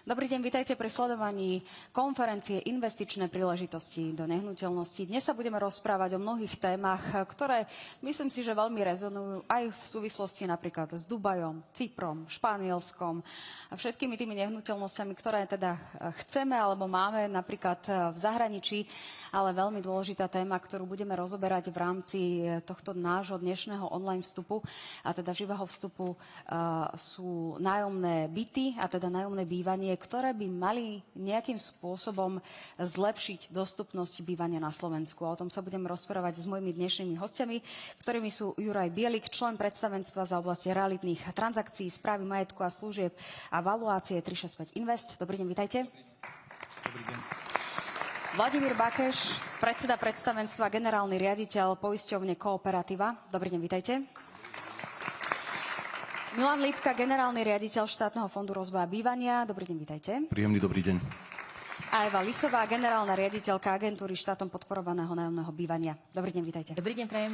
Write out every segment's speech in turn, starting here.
Dobrý deň, vitajte pri sledovaní konferencie Investičné príležitosti do nehnuteľností. Dnes sa budeme rozprávať o mnohých témach, ktoré myslím si, že veľmi rezonujú aj v súvislosti napríklad s Dubajom, Cyprom, Španielskom a všetkými tými nehnuteľnosťami, ktoré teda chceme alebo máme napríklad v zahraničí, ale veľmi dôležitá téma, ktorú budeme rozoberať v rámci tohto nášho dnešného online vstupu a teda živého vstupu sú nájomné byty a teda nájomné bývanie, ktoré by mali nejakým spôsobom zlepšiť dostupnosť bývania na Slovensku. A o tom sa budem rozprávať s mojimi dnešnými hostiami, ktorými sú Juraj Bielik, člen predstavenstva za oblasti realitných transakcií, správy majetku a služieb a valuácie 365 Invest. Dobrý deň, vitajte. Dobrý deň. Vladimír Bakeš, predseda predstavenstva, generálny riaditeľ poisťovne Kooperativa. Dobrý deň, vitajte. Milan Lípka, generálny riaditeľ štátneho fondu rozvoja bývania. Dobrý deň, vitajte. Príjemný dobrý deň. A Eva Lisová, generálna riaditeľka agentúry štátom podporovaného nájomného bývania. Dobrý deň, vitajte. Dobrý deň, prajem.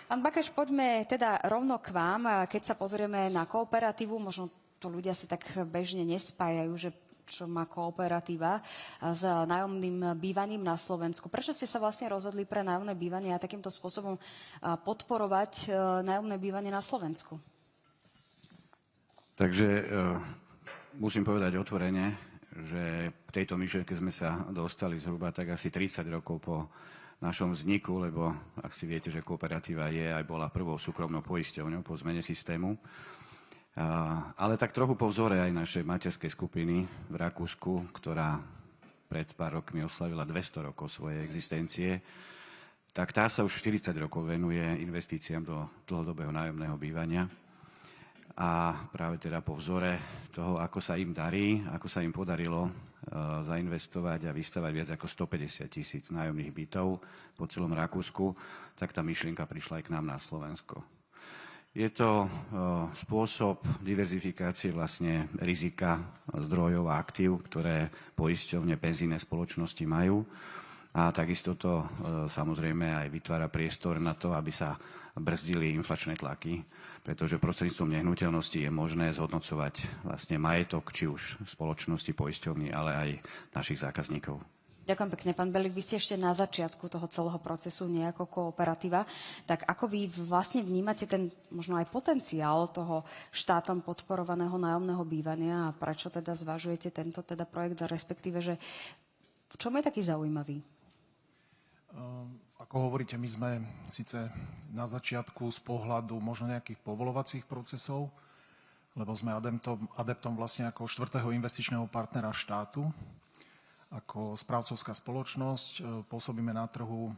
Pán Bakeš, poďme teda rovno k vám. Keď sa pozrieme na Kooperatívu, možno to ľudia si tak bežne nespájajú, že čo má Kooperatíva s nájomným bývaním na Slovensku. Prečo ste sa vlastne rozhodli pre nájomné bývanie a takýmto spôsobom podporovať nájomné bývanie na Slovensku? Takže musím povedať otvorene, že k tejto myšlienke sme sa dostali zhruba tak asi 30 rokov po našom vzniku, lebo ak si viete, že Kooperatíva je aj bola prvou súkromnou poisťovňou po zmene systému. Ale tak trochu po vzore aj našej materskej skupiny v Rakúsku, ktorá pred pár rokmi oslavila 200 rokov svojej existencie, tak tá sa už 40 rokov venuje investíciám do dlhodobého nájomného bývania. A práve teda po vzore toho, ako sa im darí, ako sa im podarilo zainvestovať a vystavať viac ako 150 000 nájomných bytov po celom Rakúsku, tak tá myšlienka prišla aj k nám na Slovensko. Je to spôsob diverzifikácie vlastne rizika zdrojov a aktív, ktoré poisťovne, penzijné spoločnosti majú. A takisto to samozrejme aj vytvára priestor na to, aby sa brzdili inflačné tlaky, pretože prostredníctvom nehnuteľnosti je možné zhodnocovať vlastne majetok, či už spoločnosti, poisťovní, ale aj našich zákazníkov. Ďakujem pekne, pán Belik. Vy ste ešte na začiatku toho celého procesu nejako Kooperatíva. Tak ako vy vlastne vnímate ten možno aj potenciál toho štátom podporovaného nájomného bývania a prečo teda zvažujete tento teda projekt, respektíve, že v čom je taký zaujímavý? Ako hovoríte, my sme síce na začiatku z pohľadu možno nejakých povolovacích procesov, lebo sme adeptom vlastne ako štvrtého investičného partnera štátu. Ako správcovská spoločnosť pôsobíme na trhu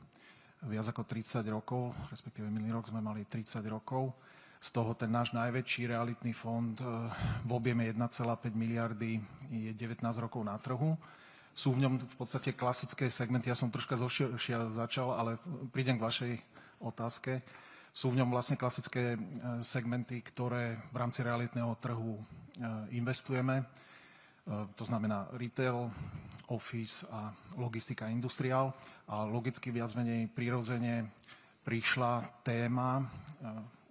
viac ako 30 rokov, respektíve minulý rok sme mali 30 rokov. Z toho ten náš najväčší realitný fond v objeme 1,5 miliardy je 19 rokov na trhu. Sú v ňom v podstate klasické segmenty, ja som troška zoširšia začal, ale prídem k vašej otázke. Sú v ňom vlastne klasické segmenty, ktoré v rámci realitného trhu investujeme. To znamená retail, office a logistika industriál. A logicky viac menej prirodzene prišla téma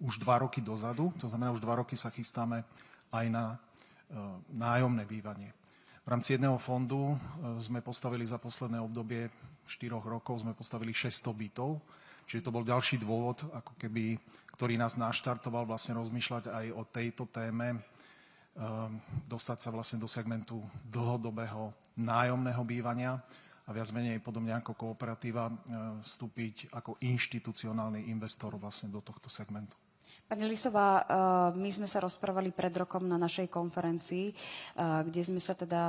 už 2 roky dozadu. To znamená, už 2 roky sa chystáme aj na nájomné bývanie. V rámci jedného fondu sme postavili za posledné obdobie 4 rokov sme postavili 600 bytov. Čiže to bol ďalší dôvod, ako keby, ktorý nás naštartoval vlastne rozmýšľať aj o tejto téme, dostať sa vlastne do segmentu dlhodobého nájomného bývania a viac menej podobne ako Kooperatíva vstúpiť ako inštitucionálny investor vlastne do tohto segmentu. Pani Lisová, my sme sa rozprávali pred rokom na našej konferencii, kde sme sa teda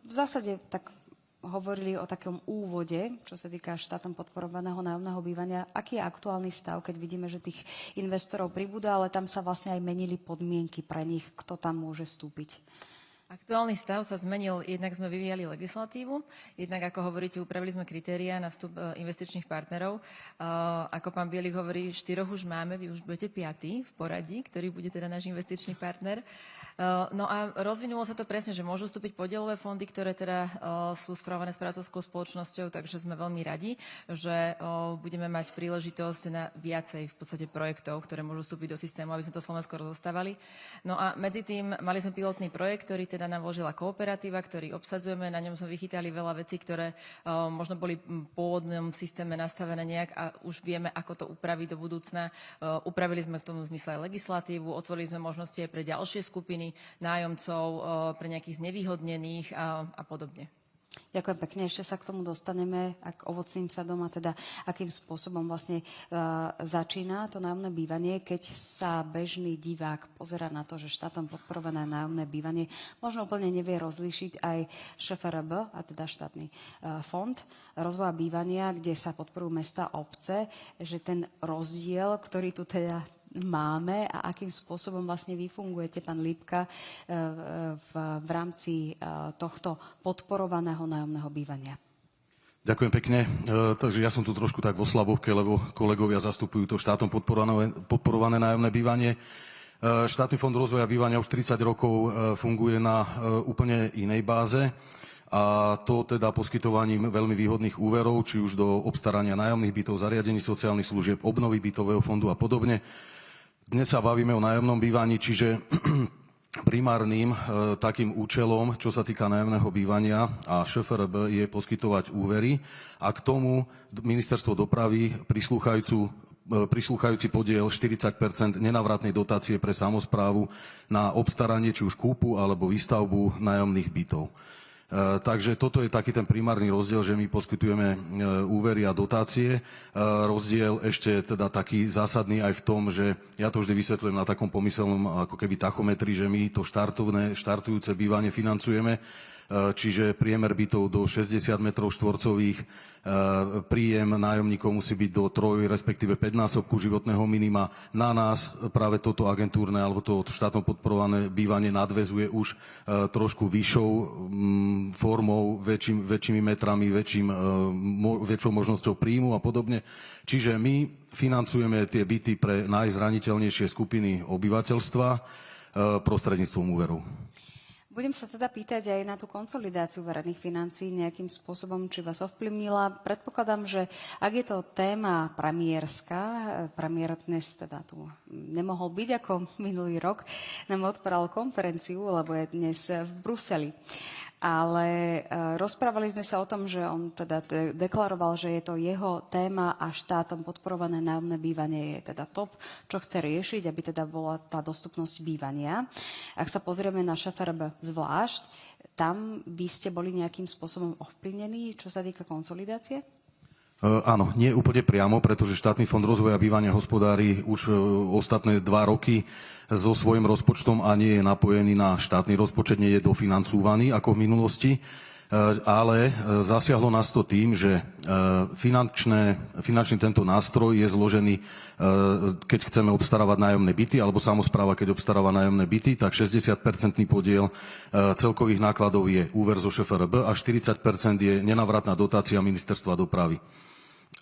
v zásade tak hovorili o takom úvode, čo sa týka štátom podporovaného nájomného bývania. Aký je aktuálny stav, keď vidíme, že tých investorov pribúda, ale tam sa vlastne aj menili podmienky pre nich, kto tam môže vstúpiť? Aktuálny stav sa zmenil, jednak sme vyvíjali legislatívu, jednak, ako hovoríte, upravili sme kritériá na vstup investičných partnerov. Ako pán Bielik hovorí, 4 už máme, vy už budete 5. v poradí, ktorý bude teda náš investičný partner. No a rozvinulo sa to presne, že môžu vstúpiť podielové fondy, ktoré teda sú spravované správcovskou spoločnosťou, takže sme veľmi radi, že budeme mať príležitosť na viacej v podstate projektov, ktoré môžu vstúpiť do systému, aby sme to Slovensko rozostávali. No a medzi tým mali sme pilotný projekt, ktorý teda nám vložila kooperatíva, ktorý obsadzujeme, na ňom sme vychytali veľa vecí, ktoré možno boli v pôvodnom systéme nastavené nejak a už vieme, ako to upraviť do budúcna. Upravili sme v tom zmysle aj legislatívu, otvorili sme možnosti aj pre ďalšie skupiny nájomcov, pre nejakých znevýhodnených a podobne. Ďakujem pekne, ešte sa k tomu dostaneme, ak ovocným sadom a teda akým spôsobom vlastne začína to nájomné bývanie, keď sa bežný divák pozerá na to, že štátom podporované nájomné bývanie možno úplne nevie rozlíšiť aj ŠFRB, a teda štátny fond rozvoja bývania, kde sa podporujú mesta a obce, že ten rozdiel, ktorý tu teda máme a akým spôsobom vlastne vy fungujete, pán Lípka, v rámci tohto podporovaného nájomného bývania. Ďakujem pekne. Takže ja som tu trošku tak vo slabovke, lebo kolegovia zastupujú to štátom podporované nájomné bývanie. Štátny fond rozvoja bývania už 30 rokov funguje na úplne inej báze. A to teda poskytovaním veľmi výhodných úverov, či už do obstarania nájomných bytov, zariadení sociálnych služieb, obnovy bytového fondu a podobne. Dnes sa bavíme o nájomnom bývaní, čiže primárnym takým účelom, čo sa týka nájomného bývania a ŠFRB, je poskytovať úvery a k tomu ministerstvo dopravy prislúchajúci podiel 40% nenávratnej dotácie pre samosprávu na obstaranie, či už kúpu alebo výstavbu nájomných bytov. Takže toto je taký ten primárny rozdiel, že my poskytujeme úvery a dotácie. Rozdiel ešte teda taký zásadný aj v tom, že ja to vždy vysvetľujem na takom pomyselnom ako keby tachometri, že my to štartujúce bývanie financujeme, čiže priemer bytov do 60 metrov štvorcových, príjem nájomníkov musí byť do 3, respektíve 5-násobku životného minima. Na nás práve toto agentúrne alebo to štátom podporované bývanie nadväzuje už trošku vyššou formou, väčšími metrami, väčšou možnosťou príjmu a podobne. Čiže my financujeme tie byty pre najzraniteľnejšie skupiny obyvateľstva prostredníctvom úverov. Budem sa teda pýtať aj na tú konsolidáciu verejných financií nejakým spôsobom, či vás ovplyvnila. Predpokladám, že ak je to téma premiérska, premiér dnes teda tu nemohol byť ako minulý rok, nám otváral konferenciu, lebo je dnes v Bruseli. Ale rozprávali sme sa o tom, že on teda deklaroval, že je to jeho téma a štátom podporované nájomné bývanie je teda top, čo chce riešiť, aby teda bola tá dostupnosť bývania. Ak sa pozrieme na ŠFRB zvlášť, tam by ste boli nejakým spôsobom ovplyvnení, čo sa týka konsolidácie? Áno, nie úplne priamo, pretože štátny fond rozvoja bývania hospodári už ostatné 2 roky so svojím rozpočtom a nie je napojený na štátny rozpočet, nie je dofinancúvaný ako v minulosti, ale zasiahlo nás to tým, že finančný tento nástroj je zložený, keď chceme obstarávať nájomné byty, alebo samospráva, keď obstaráva nájomné byty, tak 60% podiel celkových nákladov je úver zo ŠFRB a 40% je nenávratná dotácia ministerstva dopravy.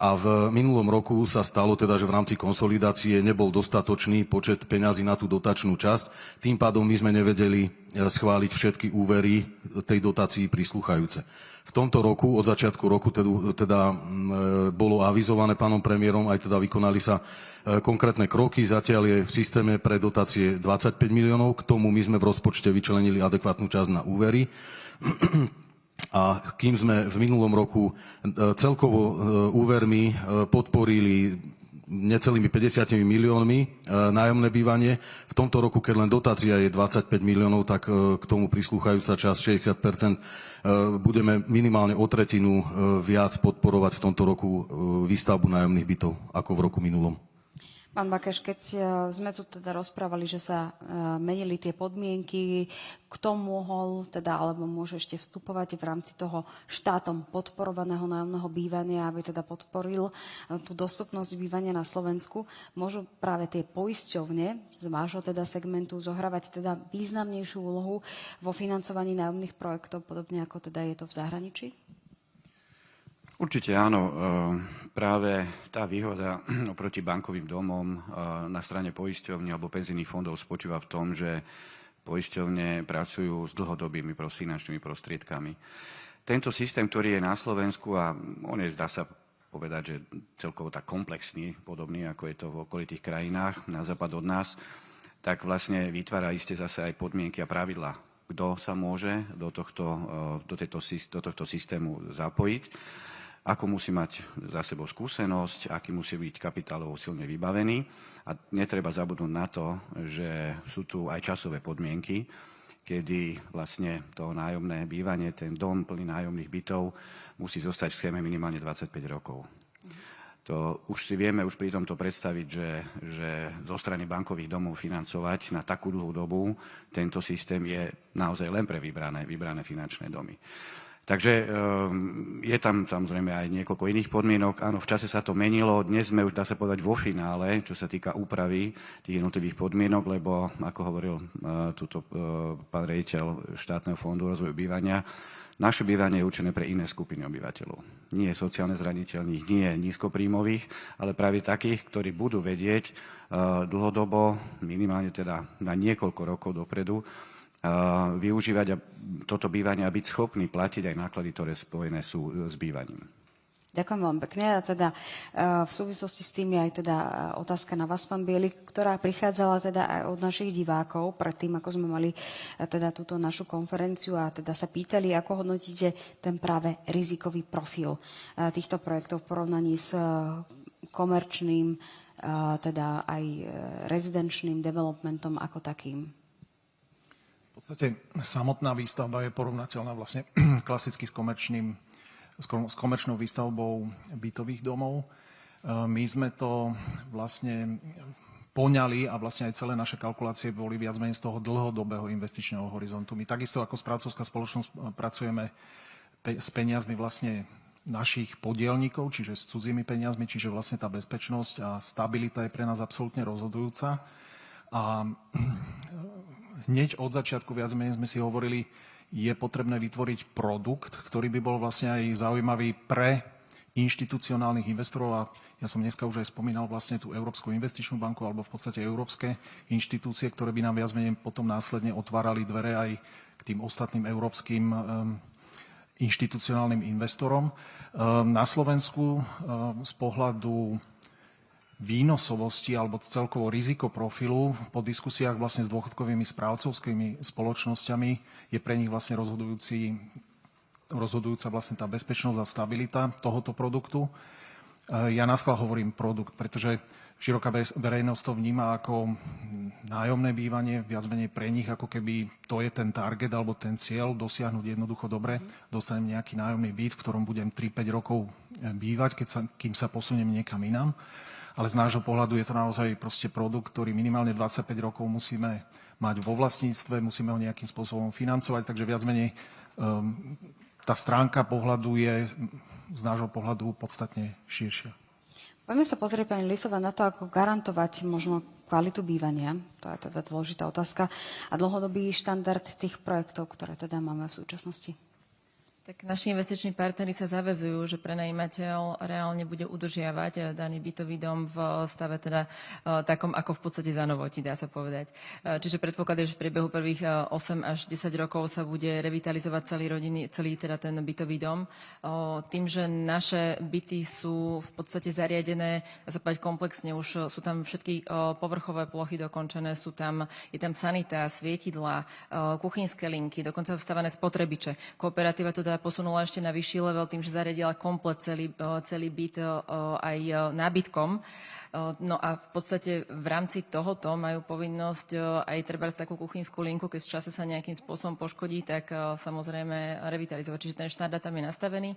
A v minulom roku sa stalo teda, že v rámci konsolidácie nebol dostatočný počet peňazí na tú dotačnú časť. Tým pádom my sme nevedeli schváliť všetky úvery tej dotácii prislúchajúce. V tomto roku, od začiatku roku teda bolo avizované pánom premiérom, aj teda vykonali sa konkrétne kroky. Zatiaľ je v systéme pre dotácie 25 miliónov. K tomu my sme v rozpočte vyčlenili adekvátnu časť na úvery. A kým sme v minulom roku celkovo úvermi podporili necelými 50 miliónmi nájomné bývanie, v tomto roku, keď len dotácia je 25 miliónov, tak k tomu prislúchajúca časť 60%, budeme minimálne o tretinu viac podporovať v tomto roku výstavbu nájomných bytov ako v roku minulom. Pán Bakeš, keď sme tu teda rozprávali, že sa menili tie podmienky, kto mohol teda, alebo môže ešte vstupovať v rámci toho štátom podporovaného nájomného bývania, aby teda podporil tú dostupnosť bývania na Slovensku, môžu práve tie poisťovne z vášho teda segmentu zohrávať teda významnejšiu úlohu vo financovaní nájomných projektov, podobne ako teda je to v zahraničí? Určite áno. Práve tá výhoda oproti bankovým domom na strane poisťovní alebo penzijných fondov spočíva v tom, že poisťovne pracujú s dlhodobými finančnými prostriedkami. Tento systém, ktorý je na Slovensku, a on je, zdá sa povedať, že celkovo tak komplexný, podobný ako je to v okolitých krajinách na západ od nás, tak vlastne vytvára iste zase aj podmienky a pravidlá, kto sa môže do tohto systému zapojiť, ako musí mať za sebou skúsenosť, aký musí byť kapitálovo silne vybavený. A netreba zabudnúť na to, že sú tu aj časové podmienky, kedy vlastne to nájomné bývanie, ten dom plný nájomných bytov musí zostať v schéme minimálne 25 rokov. To už si vieme už pri tomto predstaviť, že zo strany bankových domov financovať na takú dlhú dobu tento systém je naozaj len pre vybrané finančné domy. Takže je tam samozrejme aj niekoľko iných podmienok. Áno, v čase sa to menilo, dnes sme už, dá sa povedať, vo finále, čo sa týka úpravy tých jednotlivých podmienok, lebo, ako hovoril pán riaditeľ Štátneho fondu rozvoju bývania, naše bývanie je určené pre iné skupiny obyvateľov. Nie sociálne zraniteľných, nie nízkopríjmových, ale práve takých, ktorí budú vedieť dlhodobo, minimálne teda na niekoľko rokov dopredu, využívať toto bývanie a byť schopný platiť aj náklady, ktoré spojené sú s bývaním. Ďakujem vám pekne. A teda v súvislosti s tým je aj teda otázka na vás, pán Bielik, ktorá prichádzala teda aj od našich divákov, predtým, ako sme mali teda túto našu konferenciu a teda sa pýtali, ako hodnotíte ten práve rizikový profil týchto projektov v porovnaní s komerčným, teda aj rezidenčným developmentom ako takým. V podstate samotná výstavba je porovnateľná vlastne klasicky s komerčnou výstavbou bytových domov. My sme to vlastne poňali a vlastne aj celé naše kalkulácie boli viac menej z toho dlhodobého investičného horizontu. My takisto ako správcovská spoločnosť pracujeme s peniazmi vlastne našich podielnikov, čiže s cudzími peniazmi, čiže vlastne tá bezpečnosť a stabilita je pre nás absolútne rozhodujúca. A hneď od začiatku viac menej sme si hovorili, je potrebné vytvoriť produkt, ktorý by bol vlastne aj zaujímavý pre inštitucionálnych investorov. A ja som dneska už aj spomínal vlastne tú Európsku investičnú banku alebo v podstate európske inštitúcie, ktoré by nám viac menej potom následne otvárali dvere aj k tým ostatným európskym inštitucionálnym investorom. Na Slovensku z pohľadu výnosovosti alebo celkovo rizikoprofilu po diskusiách vlastne s dôchodkovými správcovskými spoločnosťami je pre nich vlastne rozhodujúca vlastne tá bezpečnosť a stabilita tohoto produktu. Ja naschvál hovorím produkt, pretože široká verejnosť to vníma ako nájomné bývanie, viac menej pre nich, ako keby to je ten target alebo ten cieľ dosiahnuť jednoducho dobre. Dostanem nejaký nájomný byt, v ktorom budem 3-5 rokov bývať, kým sa posuniem niekam inám. Ale z nášho pohľadu je to naozaj proste produkt, ktorý minimálne 25 rokov musíme mať vo vlastníctve, musíme ho nejakým spôsobom financovať, takže viac menej tá stránka pohľadu je z nášho pohľadu podstatne širšia. Poďme sa pozrieť, pani Lisová, na to, ako garantovať možno kvalitu bývania. To je teda dôležitá otázka. A dlhodobý štandard tých projektov, ktoré teda máme v súčasnosti. Tak naši investiční partneri sa zaväzujú, že prenajímateľ reálne bude udržiavať daný bytový dom v stave teda takom, ako v podstate za novoti, dá sa povedať. Čiže predpokladajú, že v priebehu prvých 8 až 10 rokov sa bude revitalizovať celý teda ten bytový dom. Tým, že naše byty sú v podstate zariadené, dá sa povedať komplexne, už sú tam všetky povrchové plochy dokončené, je tam sanita, svietidlá, kuchynské linky, dokonca vstavané spotrebiče. Kooperatíva to posunula ešte na vyšší level tým, že zariadila komplet celý byt aj nábytkom. No a v podstate v rámci tohoto majú povinnosť aj treba takú kuchynskú linku, keď v čase sa nejakým spôsobom poškodí, tak samozrejme revitalizovať. Čiže ten štandard tam je nastavený.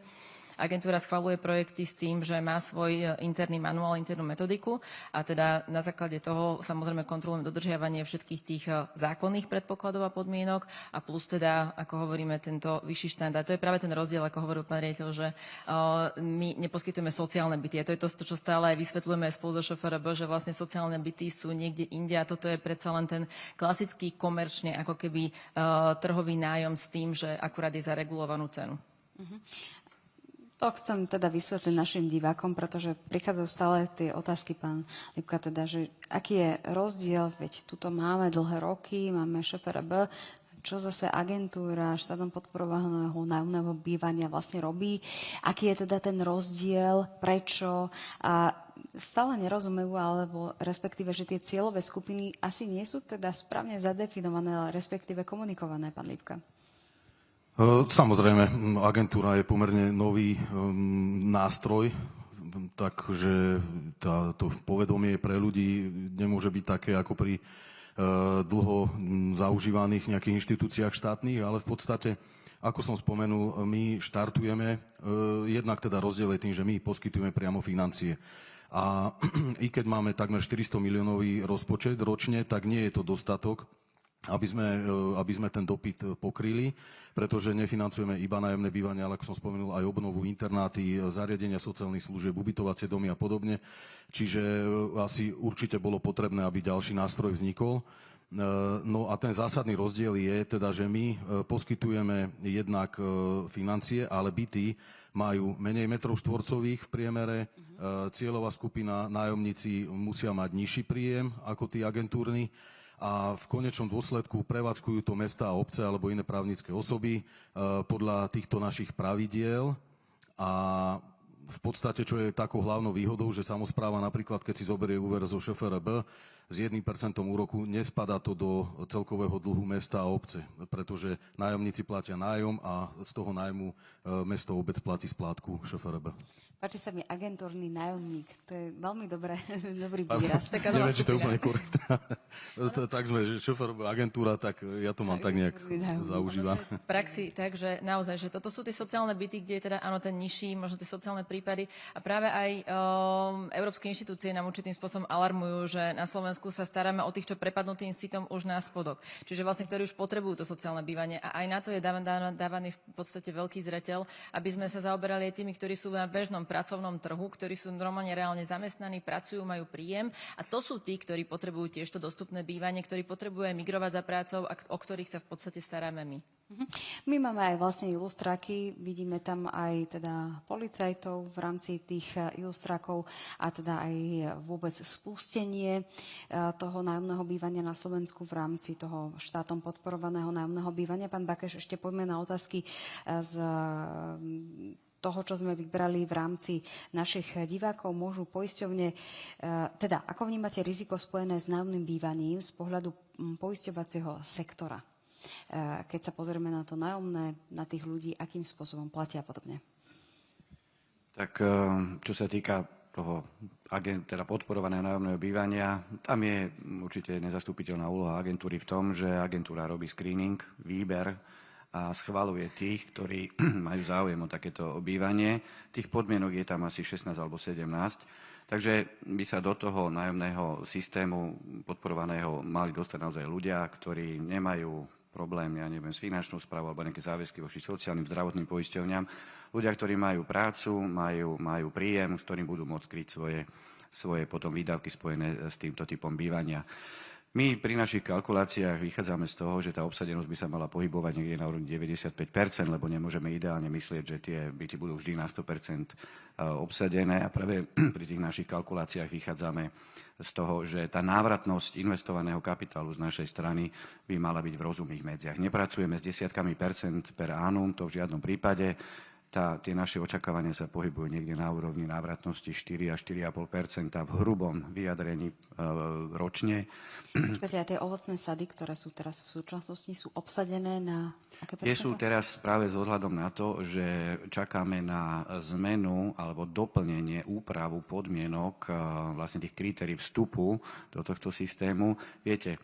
Agentúra schvaľuje projekty s tým, že má svoj interný manuál, internú metodiku a teda na základe toho samozrejme kontrolujeme dodržiavanie všetkých tých zákonných predpokladov a podmienok a plus teda, ako hovoríme, tento vyšší štandard. To je práve ten rozdiel, ako hovoril pán riaditeľ, že my neposkytujeme sociálne byty. A to je to, čo stále aj vysvetľujeme spolu so ŠFRB, že vlastne sociálne byty sú niekde inde a toto je predsa len ten klasický komerčne ako keby trhový nájom s tým, že akurát je za regulovanú cenu. To chcem teda vysvetliť našim divákom, pretože prichádzajú stále tie otázky, pán Lipka, teda, že aký je rozdiel, veď tuto máme dlhé roky, máme ŠFRB, čo zase agentúra štátom podporovaného nájomného bývania vlastne robí, aký je teda ten rozdiel, prečo a stále nerozumejú, alebo respektíve, že tie cieľové skupiny asi nie sú teda správne zadefinované, respektíve komunikované, pán Lipka. Samozrejme, agentúra je pomerne nový nástroj, takže to povedomie pre ľudí nemôže byť také ako pri dlho zaužívaných nejakých inštitúciách štátnych, ale v podstate, ako som spomenul, my štartujeme, jednak teda rozdiel je tým, že my poskytujeme priamo financie. A i keď máme takmer 400 miliónový rozpočet ročne, tak nie je to dostatok, aby sme ten dopyt pokryli, pretože nefinancujeme iba nájomné bývanie, ale ako som spomenul aj obnovu, internáty, zariadenia sociálnych služieb, ubytovacie domy a podobne. Čiže asi určite bolo potrebné, aby ďalší nástroj vznikol. No a ten zásadný rozdiel je teda, že my poskytujeme jednak financie, ale byty majú menej metrov štvorcových v priemere. Cieľová skupina nájomníci musia mať nižší príjem ako tí agentúrni. A v konečnom dôsledku prevádzkujú to mestá a obce alebo iné právnické osoby podľa týchto našich pravidiel. A v podstate, čo je takou hlavnou výhodou, že samospráva napríklad, keď si zoberie úver zo ŠFRB, s 1% úroku nespadá to do celkového dlhu mesta a obce, pretože nájomníci platia nájom a z toho nájmu mesto obec platí splátku ŠFRB. Páči sa mi agentúrny nájomník. To je veľmi dobrý výraz. Neviem, či to je úplne korektné. Tak sme, že ŠFRB agentúra, tak ja to mám tak nejak zaužívam. V praxi, takže naozaj, že toto sú tie sociálne byty, kde je teda áno ten nižší, možno tie sociálne prípady a práve aj európske inštitúcie nám určitým spôsobom alarmujú, že na Slovensku sa staráme o tých, čo prepadnú tým sitom už na spodok. Čiže vlastne, ktorí už potrebujú to sociálne bývanie a aj na to je dávaný v podstate veľký zreteľ, aby sme sa zaoberali aj tými, ktorí sú na bežnom pracovnom trhu, ktorí sú normálne reálne zamestnaní, pracujú, majú príjem a to sú tí, ktorí potrebujú tiež to dostupné bývanie, ktorí potrebujú aj migrovať za prácou a o ktorých sa v podstate staráme my. My máme aj vlastne ilustráky, vidíme tam aj teda policajtov v rámci tých ilustrákov a teda aj vôbec spustenie toho nájomného bývania na Slovensku v rámci toho štátom podporovaného nájomného bývania. Pán Bakeš, ešte poďme na otázky z toho, čo sme vybrali v rámci našich divákov. Môžu poisťovne, teda ako vnímate riziko spojené s nájomným bývaním z pohľadu poisťovacieho sektora? Keď sa pozrieme na to nájomné, na tých ľudí, akým spôsobom platia a podobne. Tak čo sa týka toho teda podporovaného nájomného bývania, tam je určite nezastupiteľná úloha agentúry v tom, že agentúra robí screening, výber a schvaľuje tých, ktorí majú záujem o takéto bývanie. Tých podmienok je tam asi 16 alebo 17. Takže by sa do toho nájomného systému podporovaného mali dostať naozaj ľudia, ktorí nemajú problém, ja neviem, s finančnou správou alebo nejaké záväzky voči sociálnym, zdravotným poisťovňam. Ľudia, ktorí majú prácu, majú príjem, s ktorým budú môcť kryť svoje potom výdavky spojené s týmto typom bývania. My pri našich kalkuláciách vychádzame z toho, že tá obsadenosť by sa mala pohybovať niekde na úrovni 95%, lebo nemôžeme ideálne myslieť, že tie byty budú vždy na 100% obsadené a práve pri tých našich kalkuláciách vychádzame z toho, že tá návratnosť investovaného kapitálu z našej strany by mala byť v rozumných medziach. Nepracujeme s desiatkami percent per annum, to v žiadnom prípade. Tie naše očakávania sa pohybujú niekde na úrovni návratnosti 4 až 4,5% v hrubom vyjadrení ročne. Počkajte, aj tie ovocné sady, ktoré sú teraz v súčasnosti, sú obsadené na aké percento? Tie sú teraz práve s ohľadom na to, že čakáme na zmenu alebo doplnenie úpravu podmienok vlastne tých kritérií vstupu do tohto systému. Viete,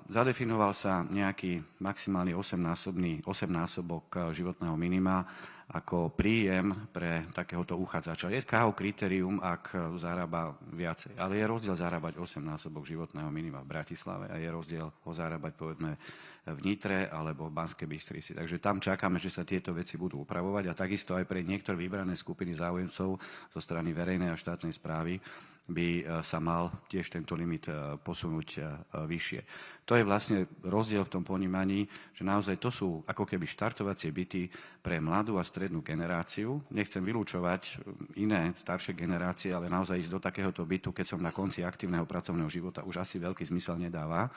Zadefinoval sa nejaký maximálny 8-násobok životného minima ako príjem pre takéhoto uchádzača. Je KO kritérium, ak zarába viacej, ale je rozdiel zarábať 8-násobok životného minima v Bratislave a je rozdiel ho zarábať povedzme v Nitre alebo v Banskej Bystrici. Takže tam čakáme, že sa tieto veci budú upravovať a takisto aj pre niektoré vybrané skupiny záujemcov zo strany verejnej a štátnej správy by sa mal tiež tento limit posunúť vyššie. To je vlastne rozdiel v tom ponímaní, že naozaj to sú ako keby štartovacie byty pre mladú a strednú generáciu. Nechcem vylúčovať iné staršie generácie, ale naozaj ísť do takéhoto bytu, keď som na konci aktívneho pracovného života, už asi veľký zmysel nedáva.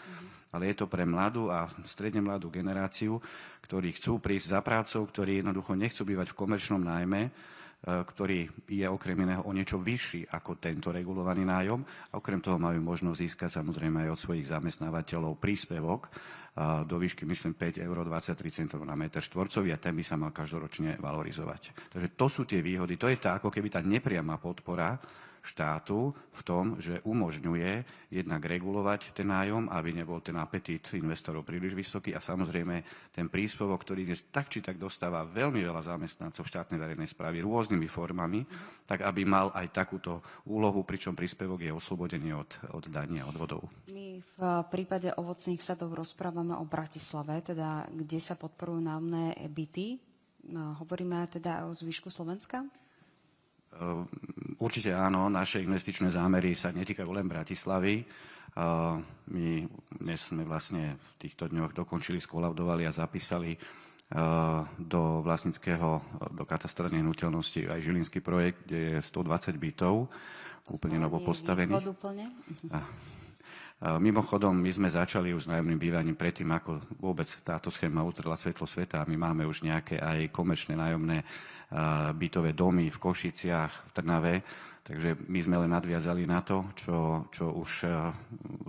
Ale je to pre mladú a stredne mladú generáciu, ktorí chcú prísť za prácou, ktorí jednoducho nechcú bývať v komerčnom nájme, ktorý je okrem iného o niečo vyšší ako tento regulovaný nájom. A okrem toho majú možnosť získať samozrejme aj od svojich zamestnávateľov príspevok do výšky, myslím, 5,23 eur na meter štvorcový a ten by sa mal každoročne valorizovať. Takže to sú tie výhody. To je tá ako keby tá nepriama podpora štátu v tom, že umožňuje jednak regulovať ten nájom, aby nebol ten apetít investorov príliš vysoký a samozrejme ten príspevok, ktorý dnes tak či tak dostáva veľmi veľa zamestnancov štátnej verejnej správy rôznymi formami, tak aby mal aj takúto úlohu, pričom príspevok je oslobodený od daní a odvodov. My v prípade ovocných sadov rozprávame o Bratislave, teda kde sa podporujú nájomné byty. Hovoríme teda o zvyšku Slovenska? Určite áno, naše investičné zámery sa netýkajú len Bratislavy. My dnes sme vlastne v týchto dňoch dokončili, skolaudovali a zapísali do katastra nehnuteľnosti aj Žilinský projekt, kde je 120 bytov, úplne novo postavených. Mimochodom, my sme začali už s nájomným bývaním predtým, ako vôbec táto schéma utrela svetlo sveta. My máme už nejaké aj komerčné nájomné bytové domy v Košiciach, v Trnave. Takže my sme len nadviazali na to, čo už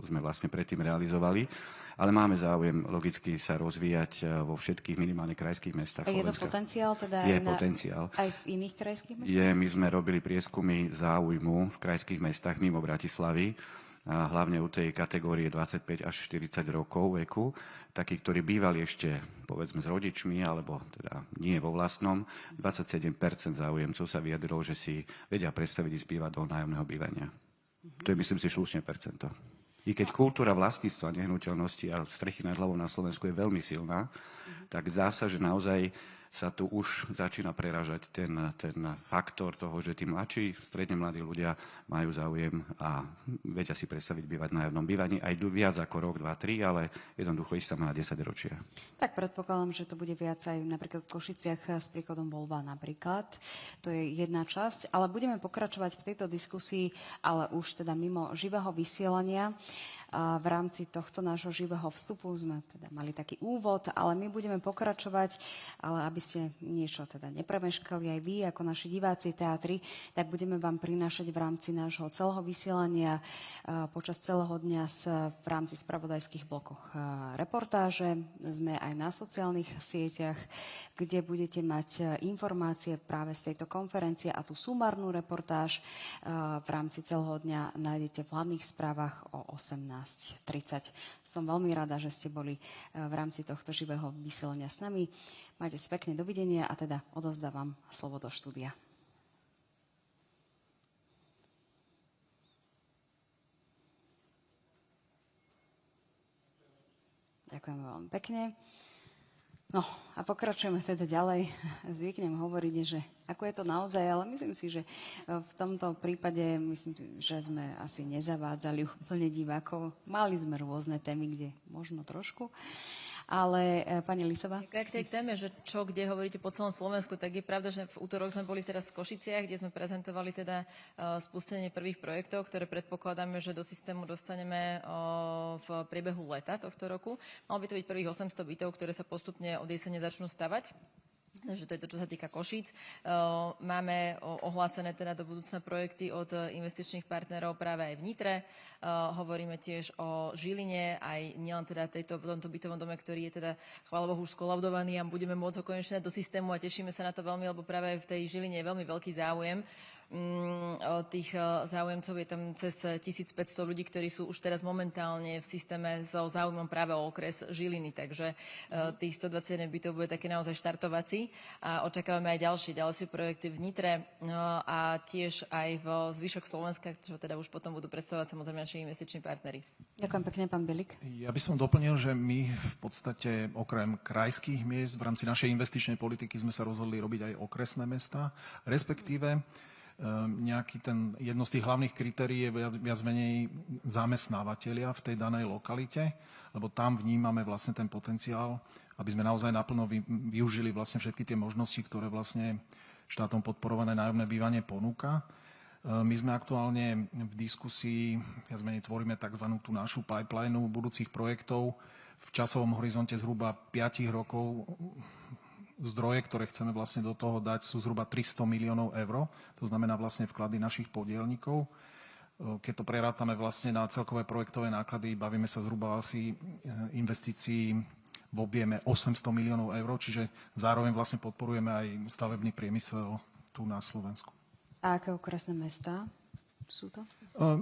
sme vlastne predtým realizovali. Ale máme záujem logicky sa rozvíjať vo všetkých minimálne krajských mestách Slovenska. Je to potenciál teda potenciál. Aj v iných krajských mestách? My sme robili prieskumy záujmu v krajských mestách mimo Bratislavy, a hlavne u tej kategórie 25 až 40 rokov veku, takí, ktorí bývali ešte, povedzme, s rodičmi, alebo teda nie vo vlastnom, 27% záujemcov sa vyjadrilo, že si vedia predstaviť ísť bývať do nájomného bývania. To je, myslím si, slušne percento. I keď kultúra vlastníctva nehnuteľnosti a strechy nad hlavou na Slovensku je veľmi silná, tak zdá sa, že naozaj sa tu už začína preražať ten faktor toho, že tí mladší, stredne mladí ľudia majú záujem a vedia si predstaviť bývať na nájomnom bývaní aj viac ako rok, 2, 3, ale jednoducho ísť tam na 10 ročia. Tak predpokladám, že to bude viac aj napríklad v Košiciach s príkladom Volva napríklad. To je jedna časť, ale budeme pokračovať v tejto diskusii, ale už teda mimo živého vysielania. A v rámci tohto nášho živého vstupu sme teda mali taký úvod, ale my budeme pokračovať, ale aby ste niečo teda nepremeškali aj vy, ako naši diváci teatri, tak budeme vám prinášať v rámci nášho celého vysielania počas celého dňa v rámci spravodajských blokoch reportáže. Sme aj na sociálnych sieťach, kde budete mať informácie práve z tejto konferencie a tú sumárnu reportáž v rámci celého dňa nájdete v hlavných správach o 18:30. Som veľmi rada, že ste boli v rámci tohto živého vysielania s nami. Majte si pekne dovidenia a teda odovzdávam slovo do štúdia. Ďakujem veľmi pekne. No a pokračujeme teda ďalej. Zvyknem hovoriť, že ako je to naozaj, ale myslím si, že v tomto prípade že sme asi nezavádzali úplne divákov. Mali sme rôzne témy, kde možno trošku. Ale pani Lisová? K tej téme, že čo, kde hovoríte po celom Slovensku, tak je pravda, že v útorok sme boli teraz v Košiciach, kde sme prezentovali teda spustenie prvých projektov, ktoré predpokladáme, že do systému dostaneme v priebehu leta tohto roku. Malo by to byť prvých 800 bytov, ktoré sa postupne od jesene začnú stavať. Takže to je to, čo sa týka Košíc. Máme ohlásené teda do budúcna projekty od investičných partnerov práve aj v Nitre. Hovoríme tiež o Žiline, aj nielen teda tomto bytovom dome, ktorý je teda, chvála Bohu, už skolaudovaný a budeme môcť ho konečne do systému a tešíme sa na to veľmi, lebo práve v tej Žiline je veľmi veľký záujem. tých záujemcov je tam cez 1500 ľudí, ktorí sú už teraz momentálne v systéme so záujmom práve o okres Žiliny, takže tých 121 bytov bude také naozaj štartovací a očakávame aj ďalšie projekty v Nitre a tiež aj v zvyšok Slovenska, čo teda už potom budú predstavovať samozrejme naši investiční partneri. Ďakujem pekne, pán Bilík. Ja by som doplnil, že my v podstate okrem krajských miest v rámci našej investičnej politiky sme sa rozhodli robiť aj okresné mestá, respektíve jedno z tých hlavných kritérií je viac menej zamestnávateľia v tej danej lokalite, lebo tam vnímame vlastne ten potenciál, aby sme naozaj naplno využili vlastne všetky tie možnosti, ktoré vlastne štátom podporované nájomné bývanie ponúka. My sme aktuálne v diskusii, viac menej tvoríme tzv. Tú našu pipeline budúcich projektov v časovom horizonte zhruba 5 rokov. Zdroje, ktoré chceme vlastne do toho dať, sú zhruba 300 miliónov eur. To znamená vlastne vklady našich podielnikov. Keď to prerátame vlastne na celkové projektové náklady, bavíme sa zhruba asi investícií v objeme 800 miliónov eur, čiže zároveň vlastne podporujeme aj stavebný priemysel tu na Slovensku. A aké okresné mestá sú to?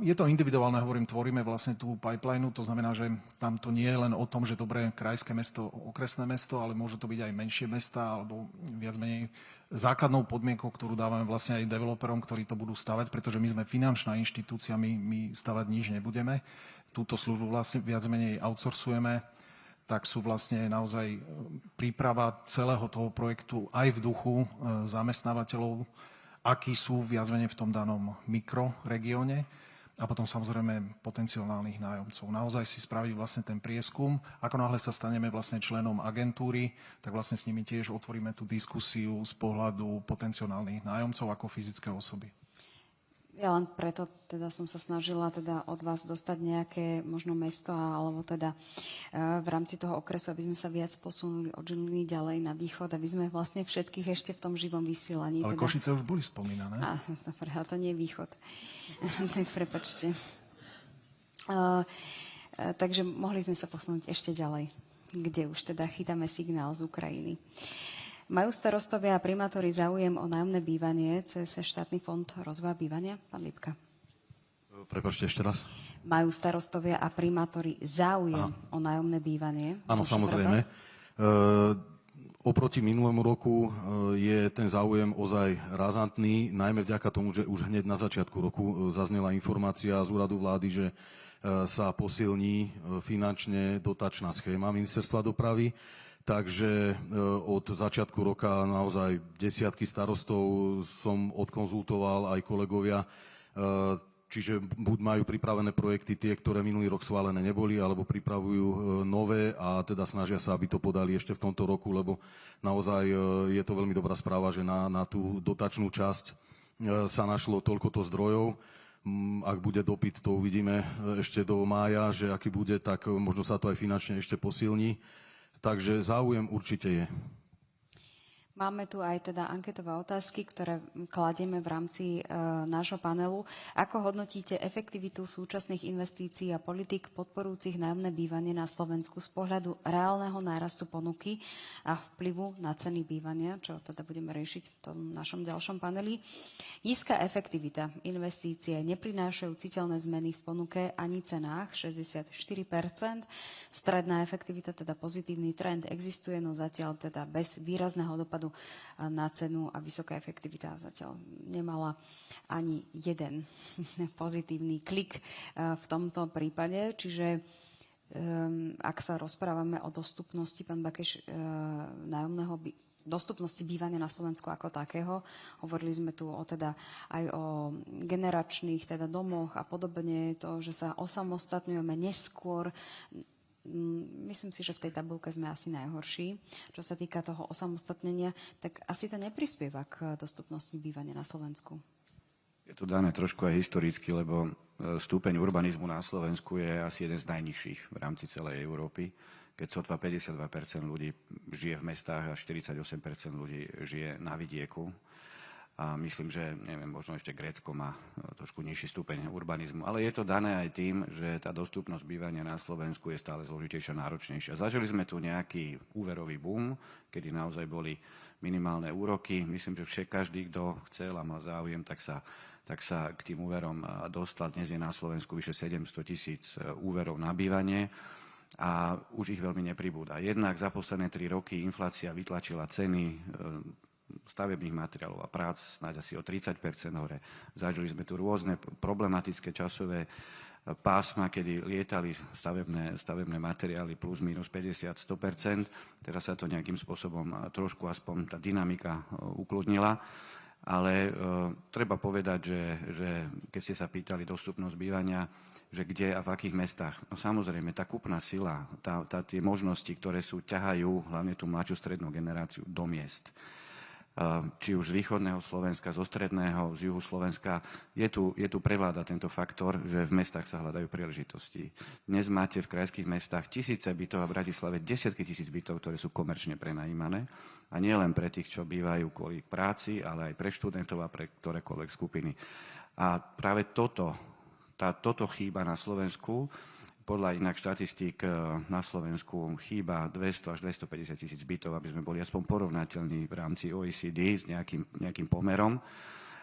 Je to individuálne, tvoríme vlastne tú pipeline, to znamená, že tam to nie je len o tom, že dobré krajské mesto, okresné mesto, ale môže to byť aj menšie mesta, alebo viac menej základnou podmienkou, ktorú dávame vlastne aj developerom, ktorí to budú stavať, pretože my sme finančná inštitúcia, my stavať nič nebudeme. Túto službu vlastne viac menej outsourcujeme, tak sú vlastne naozaj príprava celého toho projektu aj v duchu zamestnávateľov, akí sú viac menej v tom danom mikroregióne a potom samozrejme potenciálnych nájomcov. Naozaj si spraviť vlastne ten prieskum. Ako náhle sa staneme vlastne členom agentúry, tak vlastne s nimi tiež otvoríme tú diskusiu z pohľadu potenciálnych nájomcov ako fyzické osoby. Ja len preto teda som sa snažila teda od vás dostať nejaké možno mesto alebo teda v rámci toho okresu, aby sme sa viac posunuli od Žiliny ďalej na východ, aby sme vlastne všetkých ešte v tom živom vysielaní. Ale teda... Košice už boli spomínané. Dobre, ale to nie je východ. Tak prepáčte. Takže mohli sme sa posunúť ešte ďalej, kde už teda chytáme signál z Ukrajiny. Majú starostovia a primátori záujem o nájomné bývanie cez štátny fond rozvoja bývania? Pán Lipka. Prepáčte ešte raz. Majú starostovia a primátori záujem o nájomné bývanie? Áno, samozrejme. Oproti minulému roku je ten záujem ozaj razantný, najmä vďaka tomu, že už hneď na začiatku roku zaznela informácia z úradu vlády, že sa posilní finančne dotačná schéma Ministerstva dopravy. Takže od začiatku roka naozaj desiatky starostov som odkonzultoval, aj kolegovia, čiže buď majú pripravené projekty tie, ktoré minulý rok schválené neboli, alebo pripravujú nové a teda snažia sa, aby to podali ešte v tomto roku, lebo naozaj je to veľmi dobrá správa, že na tú dotačnú časť sa našlo toľkoto zdrojov. Ak bude dopyt, to uvidíme ešte do mája, že aký bude, tak možno sa to aj finančne ešte posilní. Takže záujem určite je. Máme tu aj teda anketové otázky, ktoré kladieme v rámci nášho panelu. Ako hodnotíte efektivitu súčasných investícií a politik podporujúcich nájomné bývanie na Slovensku z pohľadu reálneho nárastu ponuky a vplyvu na ceny bývania, čo teda budeme riešiť v tom našom ďalšom paneli? Nízka efektivita investície neprinášajú citeľné zmeny v ponuke ani cenách, 64%. Stredná efektivita, teda pozitívny trend, existuje, no zatiaľ teda bez výrazného dopadu na cenu a vysoká efektivita zatiaľ nemala ani jeden pozitívny klik v tomto prípade. Čiže ak sa rozprávame o dostupnosti, pán Bakeš, dostupnosti bývania na Slovensku ako takého. Hovorili sme tu aj o generačných teda domoch a podobne, to, že sa osamostatňujeme neskôr. Myslím si, že v tej tabuľke sme asi najhorší. Čo sa týka toho osamostatnenia, tak asi to neprispieva k dostupnosti bývania na Slovensku. Je to dané trošku aj historicky, lebo stupeň urbanizmu na Slovensku je asi jeden z najnižších v rámci celej Európy. Keď sotva 52% ľudí žije v mestách a 48% ľudí žije na vidieku. A myslím, že neviem, možno ešte Grécko má trošku nižší stupeň urbanizmu. Ale je to dané aj tým, že tá dostupnosť bývania na Slovensku je stále zložitejšia, náročnejšia. Zažili sme tu nejaký úverový boom, kedy naozaj boli minimálne úroky. Myslím, že každý, kto chcel a mal záujem, tak sa k tým úverom dostal. Dnes je na Slovensku vyše 700 000 úverov na bývanie a už ich veľmi nepribúda. Jednak za posledné 3 roky inflácia vytlačila ceny stavebných materiálov a prác snáď asi o 30% hore. Zažili sme tu rôzne problematické časové pásma, kedy lietali stavebné materiály plus minus 50-100%. Teraz sa to nejakým spôsobom trošku aspoň tá dynamika ukludnila. Ale treba povedať, že keď ste sa pýtali dostupnosť bývania, že kde a v akých mestách. No samozrejme, tá kúpna sila, tie možnosti, ktoré ťahajú hlavne tú mladšiu strednú generáciu do miest. Či už z východného Slovenska, zo stredného, z juhu Slovenska, je tu prevláda tento faktor, že v mestách sa hľadajú príležitosti. Dnes máte v krajských mestách tisíce bytov a v Bratislave desiatky tisíc bytov, ktoré sú komerčne prenajímané. A nie len pre tých, čo bývajú kvôli práci, ale aj pre študentov a pre ktorékoľvek skupiny. A práve toto chýba na Slovensku. Podľa inak štatistík na Slovensku chýba 200 až 250 tisíc bytov, aby sme boli aspoň porovnateľní v rámci OECD s nejakým pomerom.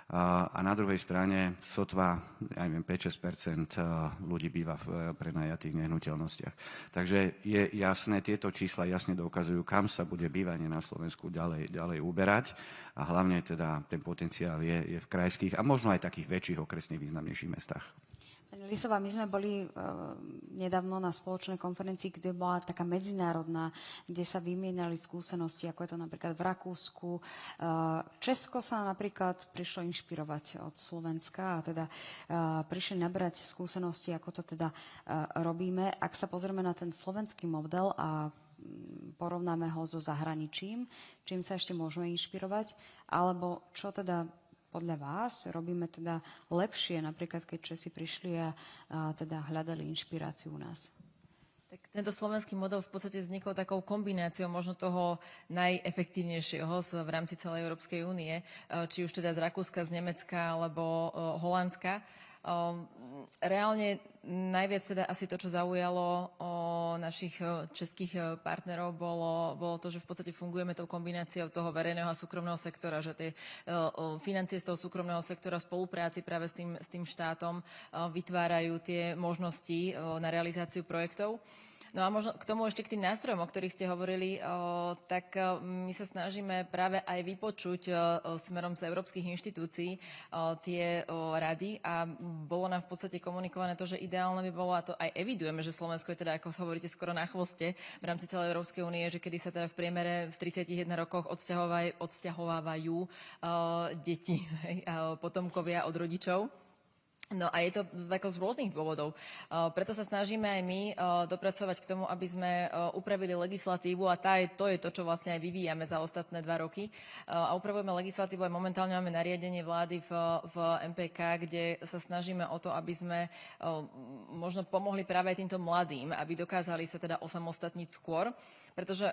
A na druhej strane sotva, 5-6% ľudí býva v prenajatých nehnuteľnostiach. Takže je jasné, tieto čísla jasne dokazujú, kam sa bude bývanie na Slovensku ďalej uberať. A hlavne teda ten potenciál je v krajských a možno aj takých väčších okresných významnejších mestách. Pani Lisová, my sme boli nedávno na spoločnej konferencii, kde bola taká medzinárodná, kde sa vymieniali skúsenosti, ako je to napríklad v Rakúsku. Česko sa napríklad prišlo inšpirovať od Slovenska a teda prišli nabrať skúsenosti, ako to teda robíme. Ak sa pozrieme na ten slovenský model a porovnáme ho so zahraničím, čím sa ešte môžeme inšpirovať, alebo čo teda podľa vás robíme teda lepšie, napríklad keď Česi prišli a teda hľadali inšpiráciu u nás? Tak tento slovenský model v podstate vznikol takou kombináciou možno toho najefektívnejšieho v rámci celej Európskej únie, či už teda z Rakúska, z Nemecka alebo Holandska. Reálne najviac teda asi to, čo zaujalo našich českých partnerov, bolo to, že v podstate fungujeme tou kombináciou toho verejného a súkromného sektora, že tie financie z toho súkromného sektora v spolupráci práve s tým štátom vytvárajú tie možnosti na realizáciu projektov. No a možno k tomu ešte k tým nástrojom, o ktorých ste hovorili, tak my sa snažíme práve aj vypočuť smerom z európskych inštitúcií tie rady a bolo nám v podstate komunikované to, že ideálne by bolo, a to aj evidujeme, že Slovensko je teda, ako hovoríte, skoro na chvoste v rámci celej Európskej únie, že kedy sa teda v priemere v 31 rokoch odsťahovávajú deti, potomkovia od rodičov. No a je to z rôznych dôvodov. Preto sa snažíme aj my dopracovať k tomu, aby sme upravili legislatívu a to je to, čo vlastne aj vyvíjame za ostatné 2 roky. A upravujeme legislatívu aj momentálne máme nariadenie vlády v MPK, kde sa snažíme o to, aby sme možno pomohli práve aj týmto mladým, aby dokázali sa teda osamostatniť skôr. Pretože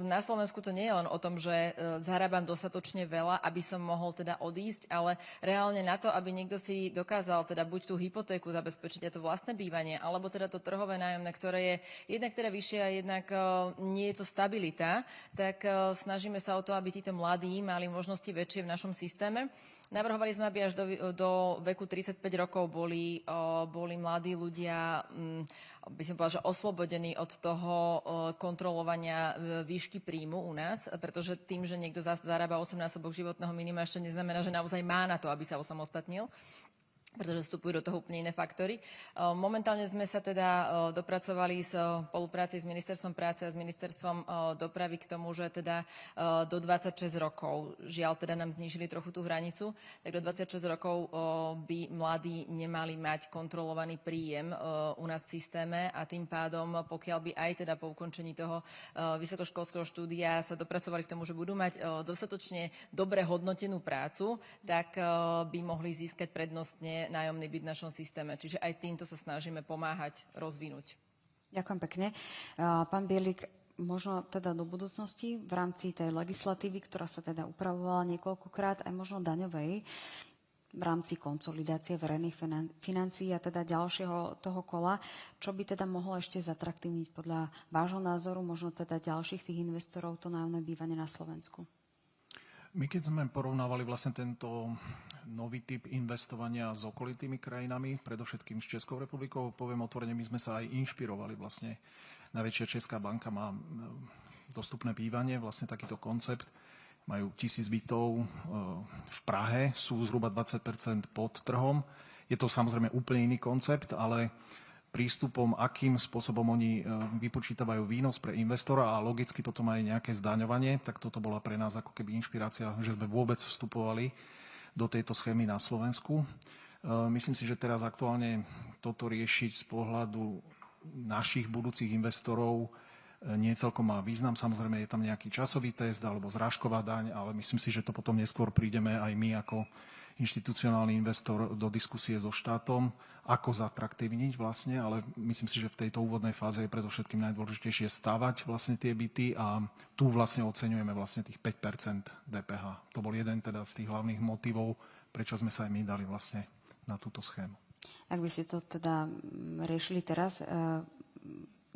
na Slovensku to nie je len o tom, že zarábam dostatočne veľa, aby som mohol teda odísť, ale reálne na to, aby niekto si dokázal teda buď tú hypotéku zabezpečiť a to vlastné bývanie, alebo teda to trhové nájomné, ktoré je jednak teda vyššie a jednak nie je to stabilita, tak snažíme sa o to, aby títo mladí mali možnosti väčšie v našom systéme. Navrhovali sme, aby až do veku 35 rokov boli mladí ľudia, by som povedala, že oslobodení od toho kontrolovania výšky príjmu u nás, pretože tým, že niekto zarába 8-násobok životného minima, ešte neznamená, že naozaj má na to, aby sa osamostatnil, pretože vstupujú do toho úplne iné faktory. Momentálne sme sa teda dopracovali v spolupráci s Ministerstvom práce a s Ministerstvom dopravy k tomu, že teda do 26 rokov, žiaľ teda nám znížili trochu tú hranicu, tak do 26 rokov by mladí nemali mať kontrolovaný príjem u nás v systéme a tým pádom, pokiaľ by aj teda po ukončení toho vysokoškolského štúdia sa dopracovali k tomu, že budú mať dostatočne dobre hodnotenú prácu, tak by mohli získať prednostne nájomný byt v našom systéme. Čiže aj týmto sa snažíme pomáhať rozvinúť. Ďakujem pekne. Pán Bielik, možno teda do budúcnosti v rámci tej legislatívy, ktorá sa teda upravovala niekoľkokrát, aj možno daňovej, v rámci konsolidácie verejných financií a teda ďalšieho toho kola, čo by teda mohlo ešte zatraktívniť podľa vášho názoru, možno teda ďalších tých investorov, to nájomné bývanie na Slovensku? My keď sme porovnávali vlastne tento nový typ investovania s okolitými krajinami, predovšetkým s Českou republikou, poviem otvorene, my sme sa aj inšpirovali vlastne. Najväčšia česká banka má dostupné bývanie, vlastne takýto koncept. Majú 1000 bytov v Prahe, sú zhruba 20% pod trhom. Je to samozrejme úplne iný koncept, ale prístupom, akým spôsobom oni vypočítavajú výnos pre investora a logicky potom aj nejaké zdaňovanie, tak toto bola pre nás ako keby inšpirácia, že sme vôbec vstupovali do tejto schémy na Slovensku. Myslím si, že teraz aktuálne toto riešiť z pohľadu našich budúcich investorov nie celkom má význam. Samozrejme je tam nejaký časový test alebo zrážková daň, ale myslím si, že to potom neskôr prídeme aj my ako inštitucionálny investor do diskusie so štátom, ako zatraktívniť vlastne, ale myslím si, že v tejto úvodnej fáze je predovšetkým najdôležitejšie stavať vlastne tie byty a tu vlastne oceňujeme vlastne tých 5% DPH. To bol jeden teda z tých hlavných motivov, prečo sme sa aj my dali vlastne na túto schému. Ak by ste to teda riešili teraz,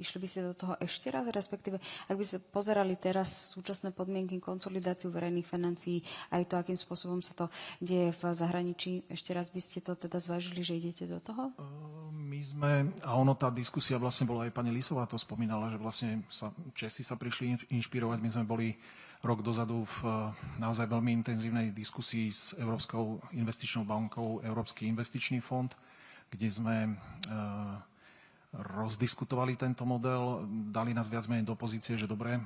išli by ste do toho ešte raz, respektíve ak by ste pozerali teraz v súčasné podmienky konsolidáciu verejných financií, aj to, akým spôsobom sa to deje v zahraničí, ešte raz by ste to teda zvážili, že idete do toho? My sme, a ono tá diskusia vlastne bola, aj pani Lisová to spomínala, že vlastne Česi sa prišli inšpirovať, my sme boli rok dozadu v naozaj veľmi intenzívnej diskusii s Európskou investičnou bankou, Európsky investičný fond, kde sme rozdiskutovali tento model, dali nás viac menej do pozície, že dobre,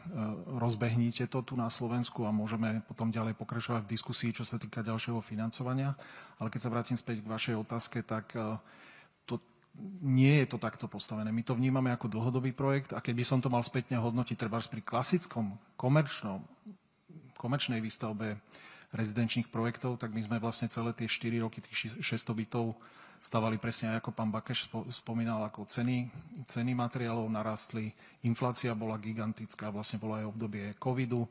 rozbehnite to tu na Slovensku a môžeme potom ďalej pokračovať v diskusii, čo sa týka ďalšieho financovania. Ale keď sa vrátim späť k vašej otázke, tak to nie je to takto postavené. My to vnímame ako dlhodobý projekt a keby som to mal spätne hodnotiť treba pri klasickom, komerčnej výstavbe rezidenčných projektov, tak my sme vlastne celé tie 4 roky, tých 600 bytov stavali presne, ako pán Bakeš spomínal, ako ceny materiálov narastli, inflácia bola gigantická, vlastne bolo aj obdobie covidu,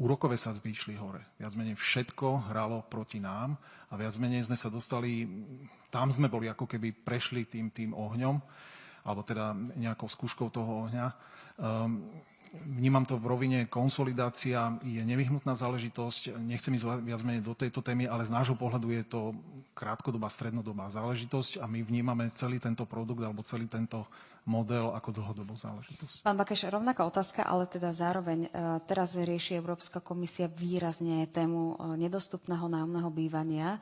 úrokové sadzby išli hore. Viac menej všetko hralo proti nám a viac menej sme sa dostali, tam sme boli ako keby prešli tým ohňom, alebo teda nejakou skúškou toho ohňa. Vnímam to v rovine konsolidácia je nevyhnutná záležitosť. Nechcem ísť viac menej do tejto témy, ale z nášho pohľadu je to krátkodobá, strednodobá záležitosť a my vnímame celý tento produkt alebo celý tento model ako dlhodobú záležitosť. Pán Bakeš, rovnaká otázka, ale teda zároveň teraz rieši Európska komisia výrazne tému nedostupného nájomného bývania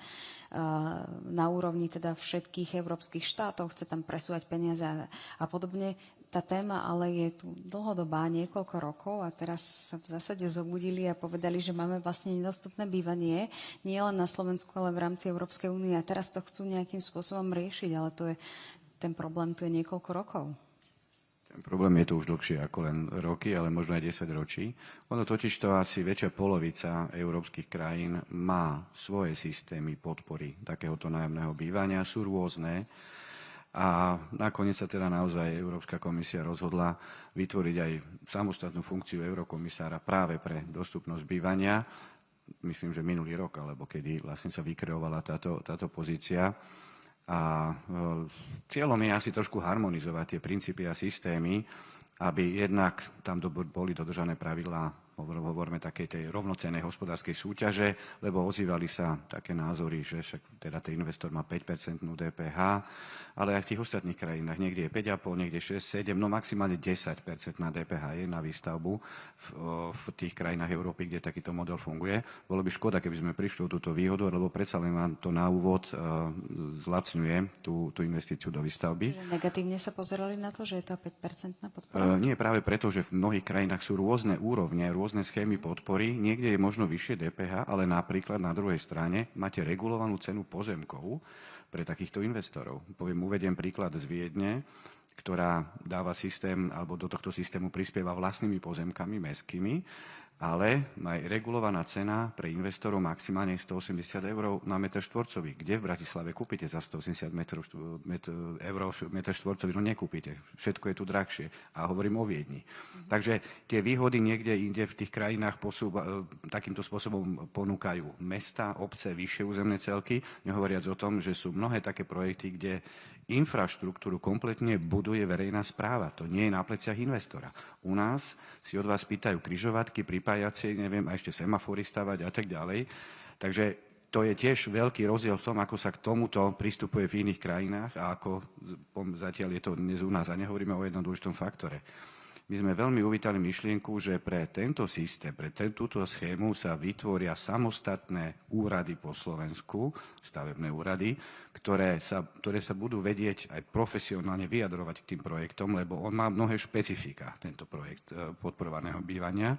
na úrovni teda všetkých európskych štátov, chce tam presúvať peniaze a podobne. Tá téma ale je tu dlhodobá, niekoľko rokov a teraz sa v zásade zobudili a povedali, že máme vlastne nedostupné bývanie, nie len na Slovensku, ale v rámci Európskej únie a teraz to chcú nejakým spôsobom riešiť, ale ten problém tu je niekoľko rokov. Ten problém je tu už dlhšie ako len roky, ale možno aj 10 ročí. Ono totiž to asi väčšia polovica európskych krajín má svoje systémy podpory takéhoto nájomného bývania, sú rôzne. A nakoniec sa teda naozaj Európska komisia rozhodla vytvoriť aj samostatnú funkciu eurokomisára práve pre dostupnosť bývania. Myslím, že minulý rok, alebo kedy vlastne sa vykreovala táto pozícia. A cieľom je asi trošku harmonizovať tie princípy a systémy, aby jednak tam boli dodržané pravidlá, hovoríme takej tej rovnocennej hospodárskej súťaže, lebo ozývali sa také názory, že však teda ten investor má 5% DPH, ale aj v tých ostatných krajinách niekde je 5,5, niekde 6, 7, no maximálne 10% na DPH je na výstavbu v tých krajinách Európy, kde takýto model funguje. Bolo by škoda, keby sme prišli o túto výhodu, lebo predsa len vám to na úvod zlacňuje tú investíciu do výstavby. Že negatívne sa pozerali na to, že je to 5% podpora? Nie, práve preto, že v mnohých krajinách sú rôzne úrovne, rôzne schémy podpory. Niekde je možno vyššie DPH, ale napríklad na druhej strane máte regulovanú cenu pozemkov pre takýchto investorov. Uvediem príklad z Viedne, ktorá dáva systém, alebo do tohto systému prispieva vlastnými pozemkami mestskými. ale aj regulovaná cena pre investorov maximálne 180 eur na meter štvorcový. Kde v Bratislave kúpite za 180 eur meter štvorcový? No nekúpite. Všetko je tu drahšie. A hovorím o Viedni. Takže tie výhody niekde inde v tých krajinách takýmto spôsobom ponúkajú mesta, obce, vyššie územné celky, nehovoriac o tom, že sú mnohé také projekty, kde infraštruktúru kompletne buduje verejná správa. To nie je na pleciach investora. U nás si od vás pýtajú križovatky, pripájacie, neviem, a ešte semafory stavať a tak ďalej. Takže to je tiež veľký rozdiel v tom, ako sa k tomuto pristupuje v iných krajinách a ako zatiaľ je to dnes u nás. A nehovoríme o jednom dôležitom faktore. My sme veľmi uvítali myšlienku, že pre tento systém, pre túto schému sa vytvoria samostatné úrady po Slovensku, stavebné úrady, ktoré sa budú vedieť aj profesionálne vyjadrovať k tým projektom, lebo on má mnohé špecifika, tento projekt podporovaného bývania.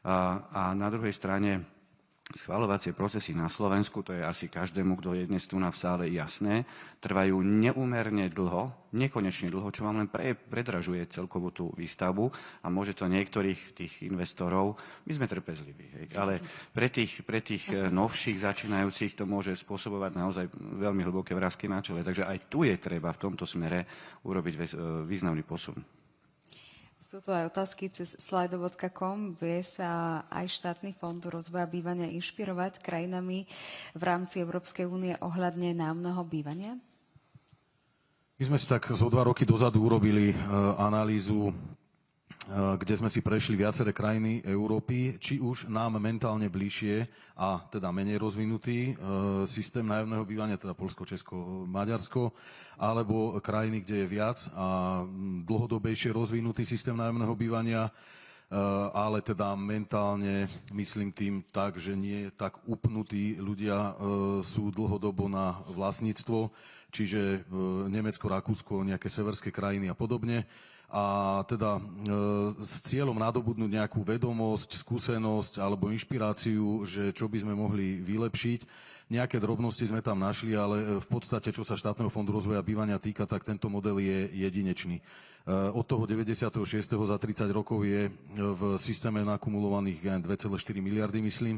A na druhej strane schvaľovacie procesy na Slovensku, to je asi každému, kto je dnes tu v sále jasné, trvajú neúmerne dlho, nekonečne dlho, čo vám len predražuje celkovú tú výstavbu a môže to niektorých tých investorov, my sme trpezliví, ale pre tých novších začínajúcich to môže spôsobovať naozaj veľmi hlboké vrásky na čele. Takže aj tu je treba v tomto smere urobiť významný posun. Sú to aj otázky cez slido.com. Vie sa aj štátny fond rozvoja bývania inšpirovať krajinami v rámci Európskej únie ohľadne nájomného bývania? My sme si tak zo 2 roky dozadu urobili analýzu, kde sme si prešli viaceré krajiny Európy, či už nám mentálne bližšie a teda menej rozvinutý systém nájomného bývania, teda Poľsko, Česko, Maďarsko, alebo krajiny, kde je viac a dlhodobejšie rozvinutý systém nájomného bývania, ale teda mentálne myslím tým tak, že nie tak upnutí ľudia sú dlhodobo na vlastníctvo, čiže Nemecko, Rakúsko, nejaké severské krajiny a podobne. A teda s cieľom nadobudnúť nejakú vedomosť, skúsenosť alebo inšpiráciu, že čo by sme mohli vylepšiť. Nejaké drobnosti sme tam našli, ale v podstate, čo sa štátneho fondu rozvoja bývania týka, tak tento model je jedinečný. Od toho 96. za 30 rokov je v systéme nakumulovaných 2,4 miliardy, myslím.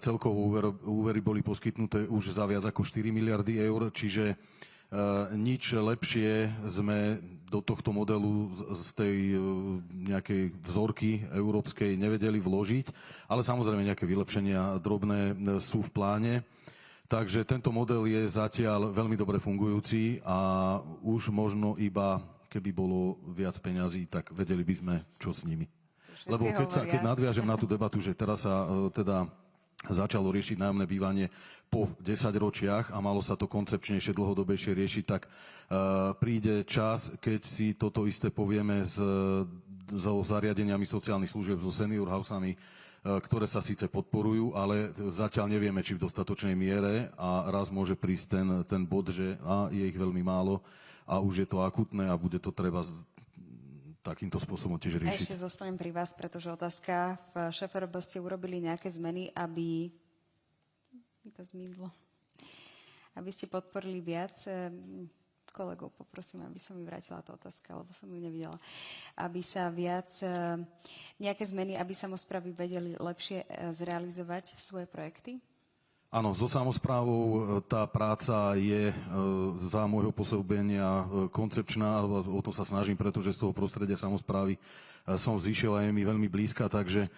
Celkovo úvery boli poskytnuté už za viac ako 4 miliardy eur, čiže nič lepšie sme do tohto modelu z tej nejakej vzorky európskej nevedeli vložiť, ale samozrejme nejaké vylepšenia drobné sú v pláne. Takže tento model je zatiaľ veľmi dobre fungujúci a už možno iba, keby bolo viac peňazí, tak vedeli by sme, čo s nimi. Lebo keď nadviažem na tú debatu, že teraz sa teda začalo riešiť nájomné bývanie po 10 ročiach a malo sa to koncepčnejšie, dlhodobejšie riešiť, tak príde čas, keď si toto isté povieme so zariadeniami sociálnych služieb, so senior housami, ktoré sa síce podporujú, ale zatiaľ nevieme, či v dostatočnej miere a raz môže prísť ten bod, že je ich veľmi málo a už je to akutné a bude to treba takýmto spôsobom tiež riešiť. Ešte zostanem pri vás, pretože otázka v ŠFRB ste urobili nejaké zmeny, aby ste podporili viac kolegov. Poprosím, aby som mi vrátila tá otázka, lebo som ju nevidela. Aby sa viac nejaké zmeny, aby samosprávy vedeli lepšie zrealizovať svoje projekty? Áno, so samosprávou tá práca je za môjho pôsobenia koncepčná, o to sa snažím, pretože z toho prostredia samosprávy som zišiel a je mi veľmi blízka, takže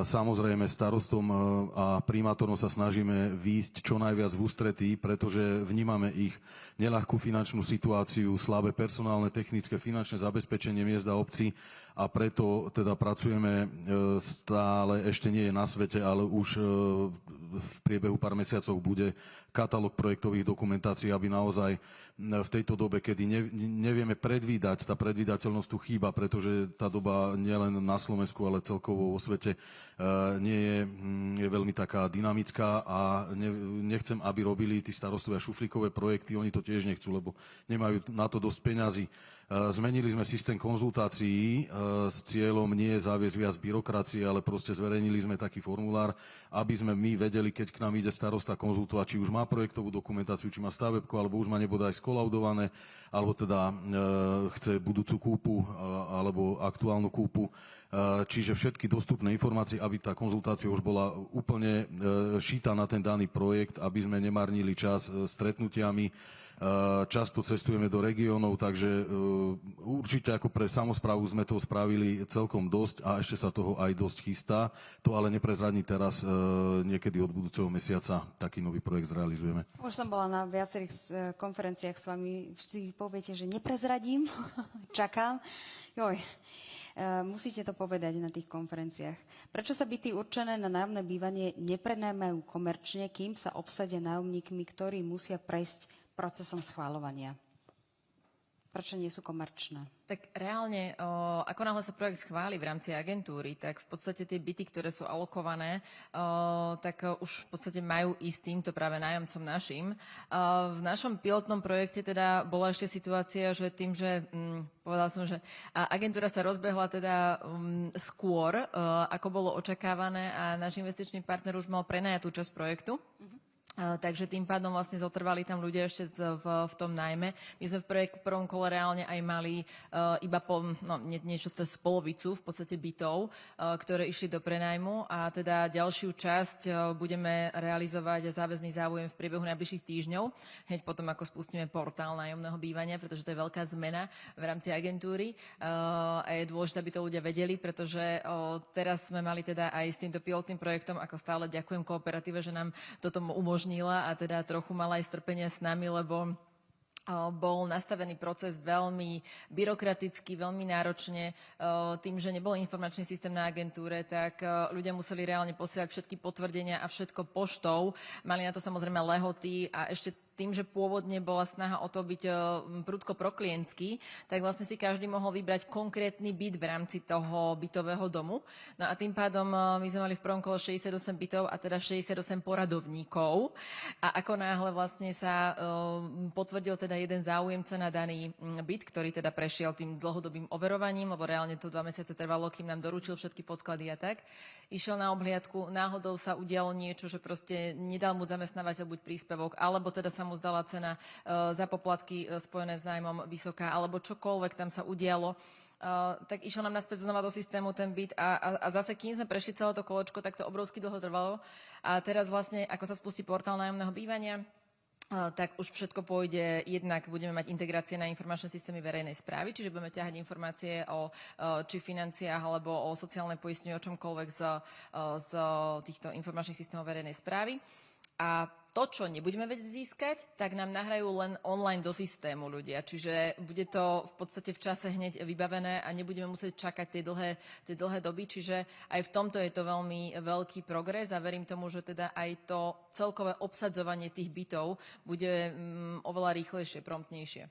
samozrejme starostom a primátorom sa snažíme výjsť čo najviac v ústretí, pretože vnímame ich neľahkú finančnú situáciu, slabé personálne, technické, finančné zabezpečenie miest a obcí a preto teda pracujeme stále, ešte nie je na svete, ale už v priebehu pár mesiacov bude katalóg projektových dokumentácií, aby naozaj v tejto dobe, kedy nevieme predvídať, tá predvídateľnosť tu chýba, pretože tá doba nielen na Slovensku, ale celkovo vo svete nie je veľmi taká dynamická a nechcem, aby robili tí starostovia šuflíkové projekty, oni to tiež nechcú, lebo nemajú na to dosť peňazí. Zmenili sme systém konzultácií s cieľom nie zaviesť viac byrokracie, ale proste zverejnili sme taký formulár, aby sme my vedeli, keď k nám ide starosta konzultovať, či už má projektovú dokumentáciu, či má stavebku, alebo už má nebodaj skolaudované, alebo teda chce budúcu kúpu alebo aktuálnu kúpu, čiže všetky dostupné informácie, aby tá konzultácia už bola úplne šitá na ten daný projekt, aby sme nemárnili čas stretnutiami. Často cestujeme do regiónov, takže určite ako pre samosprávu sme toho spravili celkom dosť a ešte sa toho aj dosť chystá. To ale neprezradní teraz, niekedy od budúceho mesiaca taký nový projekt zrealizujeme. Už som bola na viacerých konferenciách s vami, vždy poviete, že neprezradím, čakám. Joj. Musíte to povedať na tých konferenciách. Prečo sa byty určené na nájomné bývanie neprenajmajú komerčne, kým sa obsadia nájomníkmi, ktorí musia prejsť procesom schváľovania? Prečo nie sú komerčné? Tak reálne, ako náhle sa projekt schváli v rámci agentúry, tak v podstate tie byty, ktoré sú alokované, tak už v podstate majú ísť týmto práve nájomcom našim. V našom pilotnom projekte teda bola ešte situácia, že tým, že povedal som, že agentúra sa rozbehla teda skôr, ako bolo očakávané a náš investičný partner už mal prenajatú časť projektu. Takže tým pádom vlastne zotrvali tam ľudia ešte v tom najmä. My sme v prvom kole reálne aj mali iba niečo cez polovicu v podstate bytov, ktoré išli do prenajmu a teda ďalšiu časť budeme realizovať záväzný záujem v priebehu najbližších týždňov, hneď potom ako spustíme portál nájomného bývania, pretože to je veľká zmena v rámci agentúry a je dôležité, aby to ľudia vedeli, pretože teraz sme mali teda aj s týmto pilotným projektom, ako stále ďakujem kooperatíve, že nám toto umožnila a teda trochu mala aj strpenia s nami, lebo bol nastavený proces veľmi byrokraticky, veľmi náročne. Tým, že nebol informačný systém na agentúre, tak ľudia museli reálne posielať všetky potvrdenia a všetko poštou. Mali na to samozrejme lehoty a ešte tým, že pôvodne bola snaha o to byť prudko proklientský, tak vlastne si každý mohol vybrať konkrétny byt v rámci toho bytového domu. No a tým pádom my sme mali v prvom kole 68 bytov a teda 68 poradovníkov. A ako náhle vlastne sa potvrdil teda jeden záujemca na daný byt, ktorý teda prešiel tým dlhodobým overovaním, lebo reálne to 2 mesiace trvalo, kým nám doručil všetky podklady a tak, išiel na obhliadku, náhodou sa udialo niečo, že proste nedal mu zamestnávateľ buď príspevok, alebo teda sa mu zdala cena za poplatky spojené s nájmom vysoká, alebo čokoľvek tam sa udialo, tak išiel nám naspäť znova do systému ten byt a zase, kým sme prešli celé to kolečko, tak to obrovsky dlho trvalo. A teraz vlastne, ako sa spustí portál nájomného bývania, tak už všetko pôjde, jednak budeme mať integrácie na informačné systémy verejnej správy, čiže budeme ťahať informácie o či financiách alebo o sociálnej poistení, o čomkoľvek z týchto informačných systémov verejnej správy. A to, čo nebudeme vedieť získať, tak nám nahrajú len online do systému ľudia. Čiže bude to v podstate v čase hneď vybavené a nebudeme musieť čakať tie dlhé doby. Čiže aj v tomto je to veľmi veľký progres a verím tomu, že teda aj to celkové obsadzovanie tých bytov bude oveľa rýchlejšie, promptnejšie.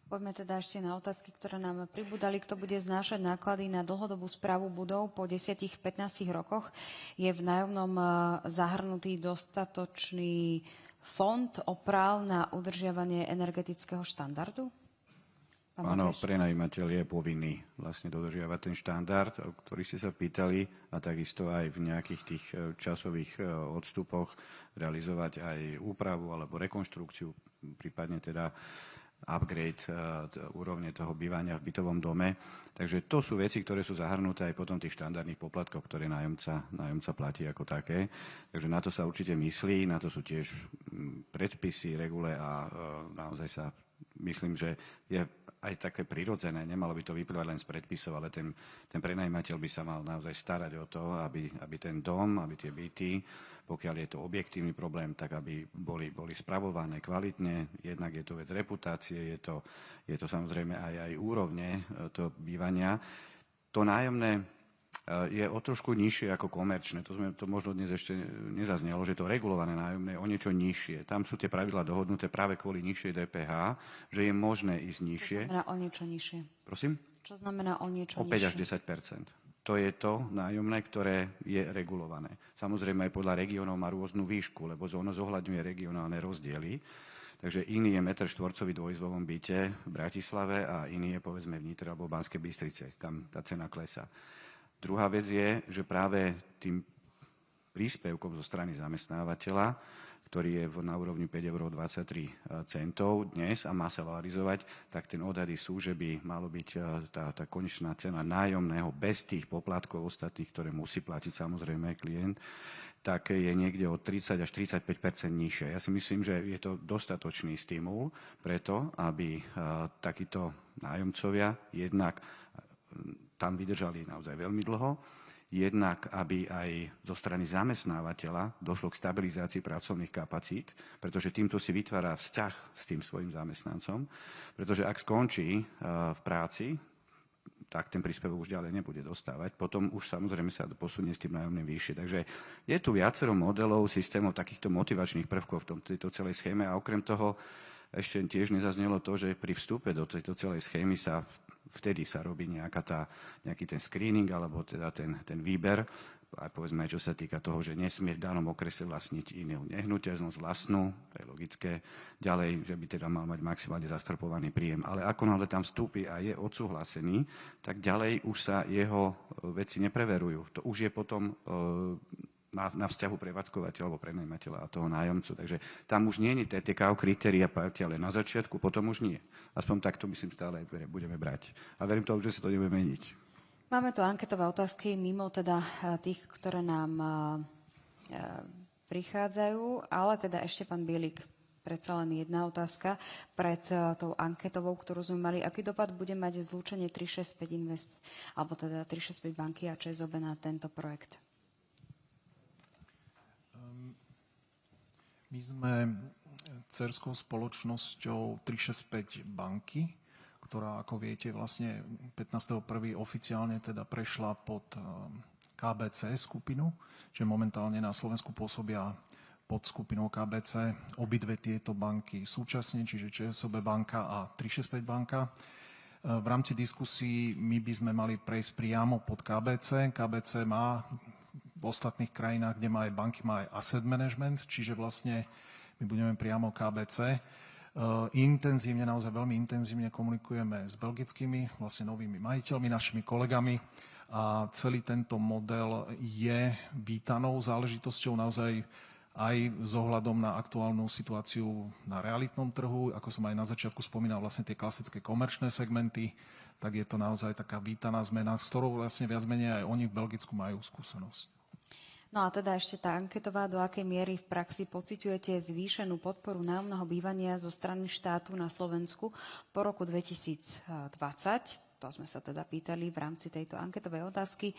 Poďme teda ešte na otázky, ktoré nám pribudali. Kto bude znášať náklady na dlhodobú správu budov po 10-15 rokoch? Je v nájomnom zahrnutý dostatočný fond oprav na udržiavanie energetického štandardu? Áno, prenajímateľ je povinný vlastne dodržiavať ten štandard, o ktorý ste sa pýtali, a takisto aj v nejakých tých časových odstupoch realizovať aj úpravu alebo rekonštrukciu, prípadne teda upgrade úrovne toho bývania v bytovom dome. Takže to sú veci, ktoré sú zahrnuté aj potom tých štandardných poplatkov, ktoré nájomca platí ako také. Takže na to sa určite myslí, na to sú tiež predpisy, regule a naozaj sa myslím, že je aj také prirodzené, nemalo by to vyplývať len z predpisov, ale ten prenajímateľ by sa mal naozaj starať o to, aby ten dom, aby tie byty, pokiaľ je to objektívny problém, tak aby boli spravované kvalitne. Jednak je to vec reputácie, je to samozrejme aj úrovne toho bývania. To nájomné je o trošku nižšie ako komerčné. To možno dnes ešte nezaznelo, že to regulované nájomné je o niečo nižšie. Tam sú tie pravidlá dohodnuté práve kvôli nižšej DPH, že je možné ísť nižšie. Čo znamená o niečo nižšie? Prosím? Čo znamená o niečo nižšie? O 5 až 10%. To je to nájomné, ktoré je regulované. Samozrejme aj podľa regiónov má rôznu výšku, lebo ono zohľadňuje regionálne rozdiely. Takže iný je metr štvorcový v dvojizbovom byte v Bratislave a iný je povedzme v Nitre alebo v Banskej Bystrici. Tam tá cena klesá. Druhá vec je, že práve tým príspevkom zo strany zamestnávateľa, ktorý je na úrovni 5,23 € dnes a má sa valorizovať, tak ten odhady sú, že by malo byť tá konečná cena nájomného bez tých poplatkov ostatných, ktoré musí platiť samozrejme klient, tak je niekde od 30 až 35% nižšie. Ja si myslím, že je to dostatočný stimul preto, aby takíto nájomcovia jednak tam vydržali naozaj veľmi dlho, jednak aby aj zo strany zamestnávateľa došlo k stabilizácii pracovných kapacít, pretože týmto si vytvára vzťah s tým svojim zamestnancom, pretože ak skončí v práci, tak ten príspevok už ďalej nebude dostávať. Potom už samozrejme sa posunie s tým nájomným vyššie. Takže je tu viacero modelov, systémov takýchto motivačných prvkov v tejto celej schéme a okrem toho ešte tiež nezaznelo to, že pri vstupe do tejto celej schémy vtedy sa robí nejaký ten screening alebo teda ten výber, aj povedzme, čo sa týka toho, že nesmie v danom okrese vlastniť inú nehnuteľnosť vlastnú, to je logické. Ďalej, že by teda mal mať maximálne zastropovaný príjem. Ale ako náhle tam vstúpi a je odsúhlasený, tak ďalej už sa jeho veci nepreverujú. To už je potom na vzťahu prevádzkovateľa alebo prenajímateľa a toho nájomcu. Takže tam už nie je TTK kritéria platia, ale na začiatku, potom už nie. Aspoň takto myslím stále budeme brať. A verím tomu, že sa to nebude meniť. Máme tu anketové otázky mimo teda tých, ktoré nám prichádzajú, ale teda ešte pán Bielik, predsa len jedna otázka pred tou anketovou, ktorú sme mali. Aký dopad bude mať zlúčenie 365 Invest, alebo teda 365 banky a ČSOB na tento projekt? My sme dcerskou spoločnosťou 365 banky, ktorá, ako viete, vlastne 15.1. oficiálne teda prešla pod KBC skupinu, čiže momentálne na Slovensku pôsobia pod skupinou KBC obidve tieto banky súčasne, čiže ČSOB banka a 365 banka. V rámci diskusí my by sme mali prejsť priamo pod KBC. KBC má v ostatných krajinách, kde má aj banky, má aj asset management, čiže vlastne my budeme priamo KBC. Intenzívne, naozaj veľmi intenzívne komunikujeme s belgickými, vlastne novými majiteľmi, našimi kolegami a celý tento model je vítanou záležitosťou naozaj aj s ohľadom na aktuálnu situáciu na realitnom trhu. Ako som aj na začiatku spomínal, vlastne tie klasické komerčné segmenty, tak je to naozaj taká vítaná zmena, s ktorou vlastne viac menej aj oni v Belgicku majú skúsenosť. No a teda ešte tá anketová, do akej miery v praxi pociťujete zvýšenú podporu nájomného bývania zo strany štátu na Slovensku po roku 2020? To sme sa teda pýtali v rámci tejto anketovej otázky.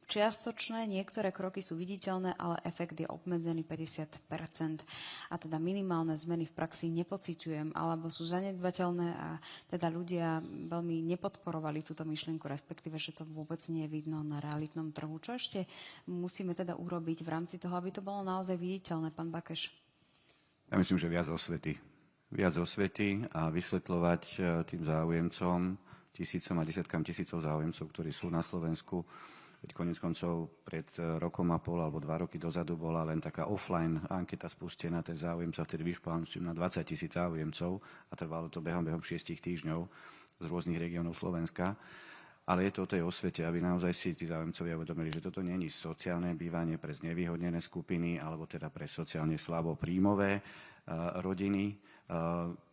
Čiastočné niektoré kroky sú viditeľné, ale efekt je obmedzený 50%. A teda minimálne zmeny v praxi nepociťujem, alebo sú zanedbateľné a teda ľudia veľmi nepodporovali túto myšlienku, respektíve, že to vôbec nie je vidno na realitnom trhu. Čo ešte musíme teda urobiť v rámci toho, aby to bolo naozaj viditeľné, pán Bakeš? Ja myslím, že viac osvety. Viac osvety a vysvetľovať tým záujemcom, tisícom a desiatkám tisícov záujemcov, ktorí sú na Slovensku. Veď koniec koncov pred rokom a pol alebo 2 roky dozadu bola len taká offline anketa spustená, ten záujemca vtedy vyšplhal na 20 000 záujemcov a trvalo to behom 6 týždňov z rôznych regiónov Slovenska. Ale je to o tej osvete, aby naozaj si tí záujemcovia uvedomili, že toto nie je sociálne bývanie pre znevýhodnené skupiny alebo teda pre sociálne slabo príjmové rodiny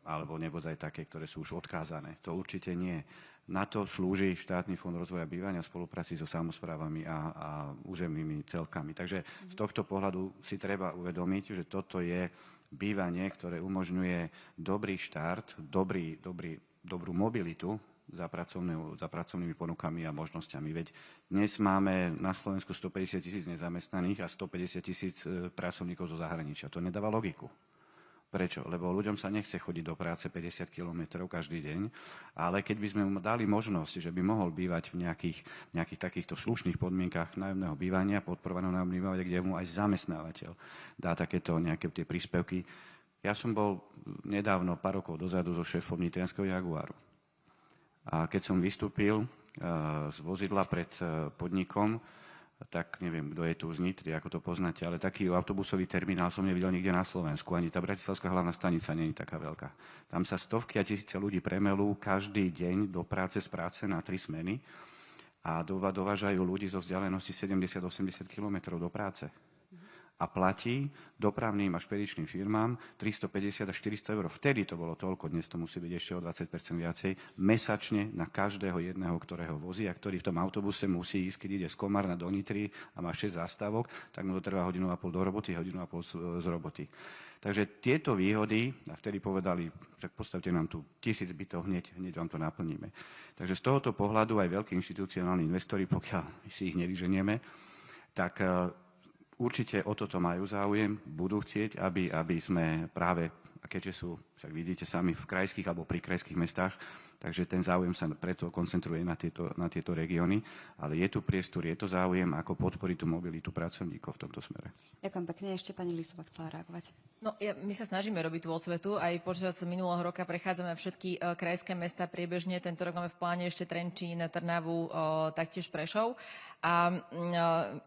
alebo nebodaj také, ktoré sú už odkázané. To určite nie. Na to slúži Štátny fond rozvoja bývania v spolupráci so samosprávami a územnými celkami. Takže z tohto pohľadu si treba uvedomiť, že toto je bývanie, ktoré umožňuje dobrý štart, dobrú mobilitu za pracovnými ponukami a možnosťami. Veď dnes máme na Slovensku 150 000 nezamestnaných a 150 000 pracovníkov zo zahraničia. To nedáva logiku. Prečo? Lebo ľuďom sa nechce chodiť do práce 50 kilometrov každý deň, ale keď by sme mu dali možnosť, že by mohol bývať v nejakých takýchto slušných podmienkach nájomného bývania, podporovaného nájomného bývania, kde mu aj zamestnávateľ dá takéto nejaké tie príspevky. Ja som bol nedávno, pár rokov dozadu, so šéfom nitrianskeho Jaguaru. A keď som vystúpil z vozidla pred podnikom, tak neviem, kto je tu z Nitry, ako to poznáte, ale taký autobusový terminál som nevidel nikde na Slovensku. Ani tá bratislavská hlavná stanica nie je taká veľká. Tam sa stovky a tisíce ľudí premelú každý deň do práce, z práce na 3 smeny a dovážajú ľudí zo vzdialenosti 70-80 kilometrov do práce. a platí dopravným a špedičným firmám 350 až 400 eur. Vtedy to bolo toľko, dnes to musí byť ešte o 20% viacej, mesačne na každého jedného, ktorého vozí a ktorý v tom autobuse musí ísť, keď ide z Komárna do Nitry a má 6 zastávok, tak mu to trvá 1,5 hodinu do roboty, 1,5 hodinu z roboty. Takže tieto výhody, a vtedy povedali, že postavte nám tu 1000 bytov, hneď vám to naplníme. Takže z tohoto pohľadu aj veľkí inštitucionálni investori, pokiaľ si ich nevyženieme, tak určite o toto majú záujem, budú chcieť, aby sme práve, a keďže sú, však vidíte sami, v krajských alebo pri krajských mestách, takže ten záujem sa preto koncentruje na tieto regióny, ale je tu priestor, je to záujem, ako podporiť tú mobilitu pracovníkov v tomto smere. Ďakujem pekne. Ešte pani Lisová chcela reagovať. No, my sa snažíme robiť tú osvetu. Aj počas minulého roka prechádzame všetky krajské mesta priebežne. Tento rok máme v pláne ešte Trenčín, Trnavu, taktiež Prešov. A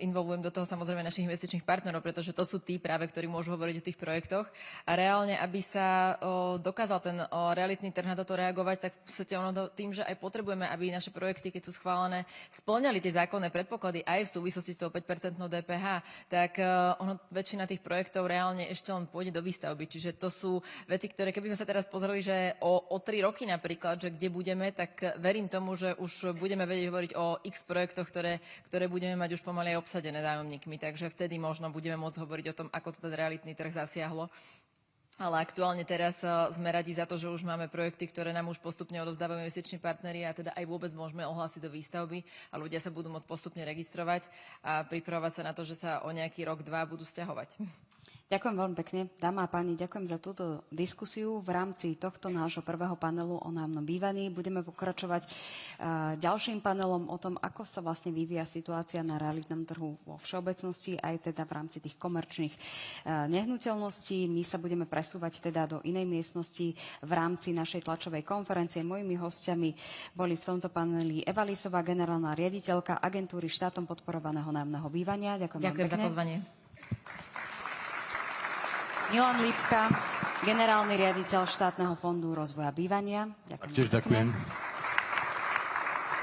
involvujem do toho samozrejme našich investičných partnerov, pretože to sú tí práve, ktorí môžu hovoriť o tých projektoch. A reálne, aby sa dokázal ten realitný trh na toto reagovať, tak v podstate ono tým, že aj potrebujeme, aby naše projekty, keď sú schválené, spĺňali tie zákonné predpoklady aj v súvislosti s tou 5% DPH, tak ono väčšina tých projektov reálne ešte len pôjde do výstavby. Čiže to sú veci, ktoré keby sme sa teraz pozreli, že o 3 roky napríklad, že kde budeme, tak verím tomu, že už budeme vedieť hovoriť o x projektoch, ktoré budeme mať už pomaly aj obsadené nájomníkmi. Takže vtedy možno budeme môcť hovoriť o tom, ako to ten realitný trh zasiahlo. Ale aktuálne teraz sme radi za to, že už máme projekty, ktoré nám už postupne odovzdávajú investiční partneri a teda aj vôbec môžeme ohlásiť do výstavby a ľudia sa budú môcť postupne registrovať a pripravovať sa na to, že sa o nejaký rok, 2 budú sťahovať. Ďakujem veľmi pekne. Dámy a páni, ďakujem za túto diskusiu. V rámci tohto nášho prvého panelu o nájomnom bývaní budeme pokračovať ďalším panelom o tom, ako sa vlastne vyvíja situácia na realitnom trhu vo všeobecnosti, aj teda v rámci tých komerčných nehnuteľností. My sa budeme presúvať teda do inej miestnosti v rámci našej tlačovej konferencie. Mojimi hostiami boli v tomto paneli Eva Lisová, generálna riaditeľka agentúry štátom podporovaného nájomného bývania. Ďakujem za pozvanie. Milan Lipka, generálny riaditeľ štátneho fondu rozvoja bývania. Ďakujem.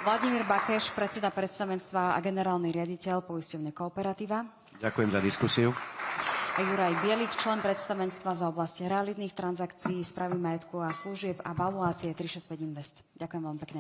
Vladimír Bakeš, predseda predstavenstva a generálny riaditeľ poisťovne Kooperativa. Ďakujem za diskusiu. A Juraj Bielik, člen predstavenstva za oblasti realitných transakcií, správy majetku a služieb a valuácie 365 Invest. Ďakujem veľmi pekne.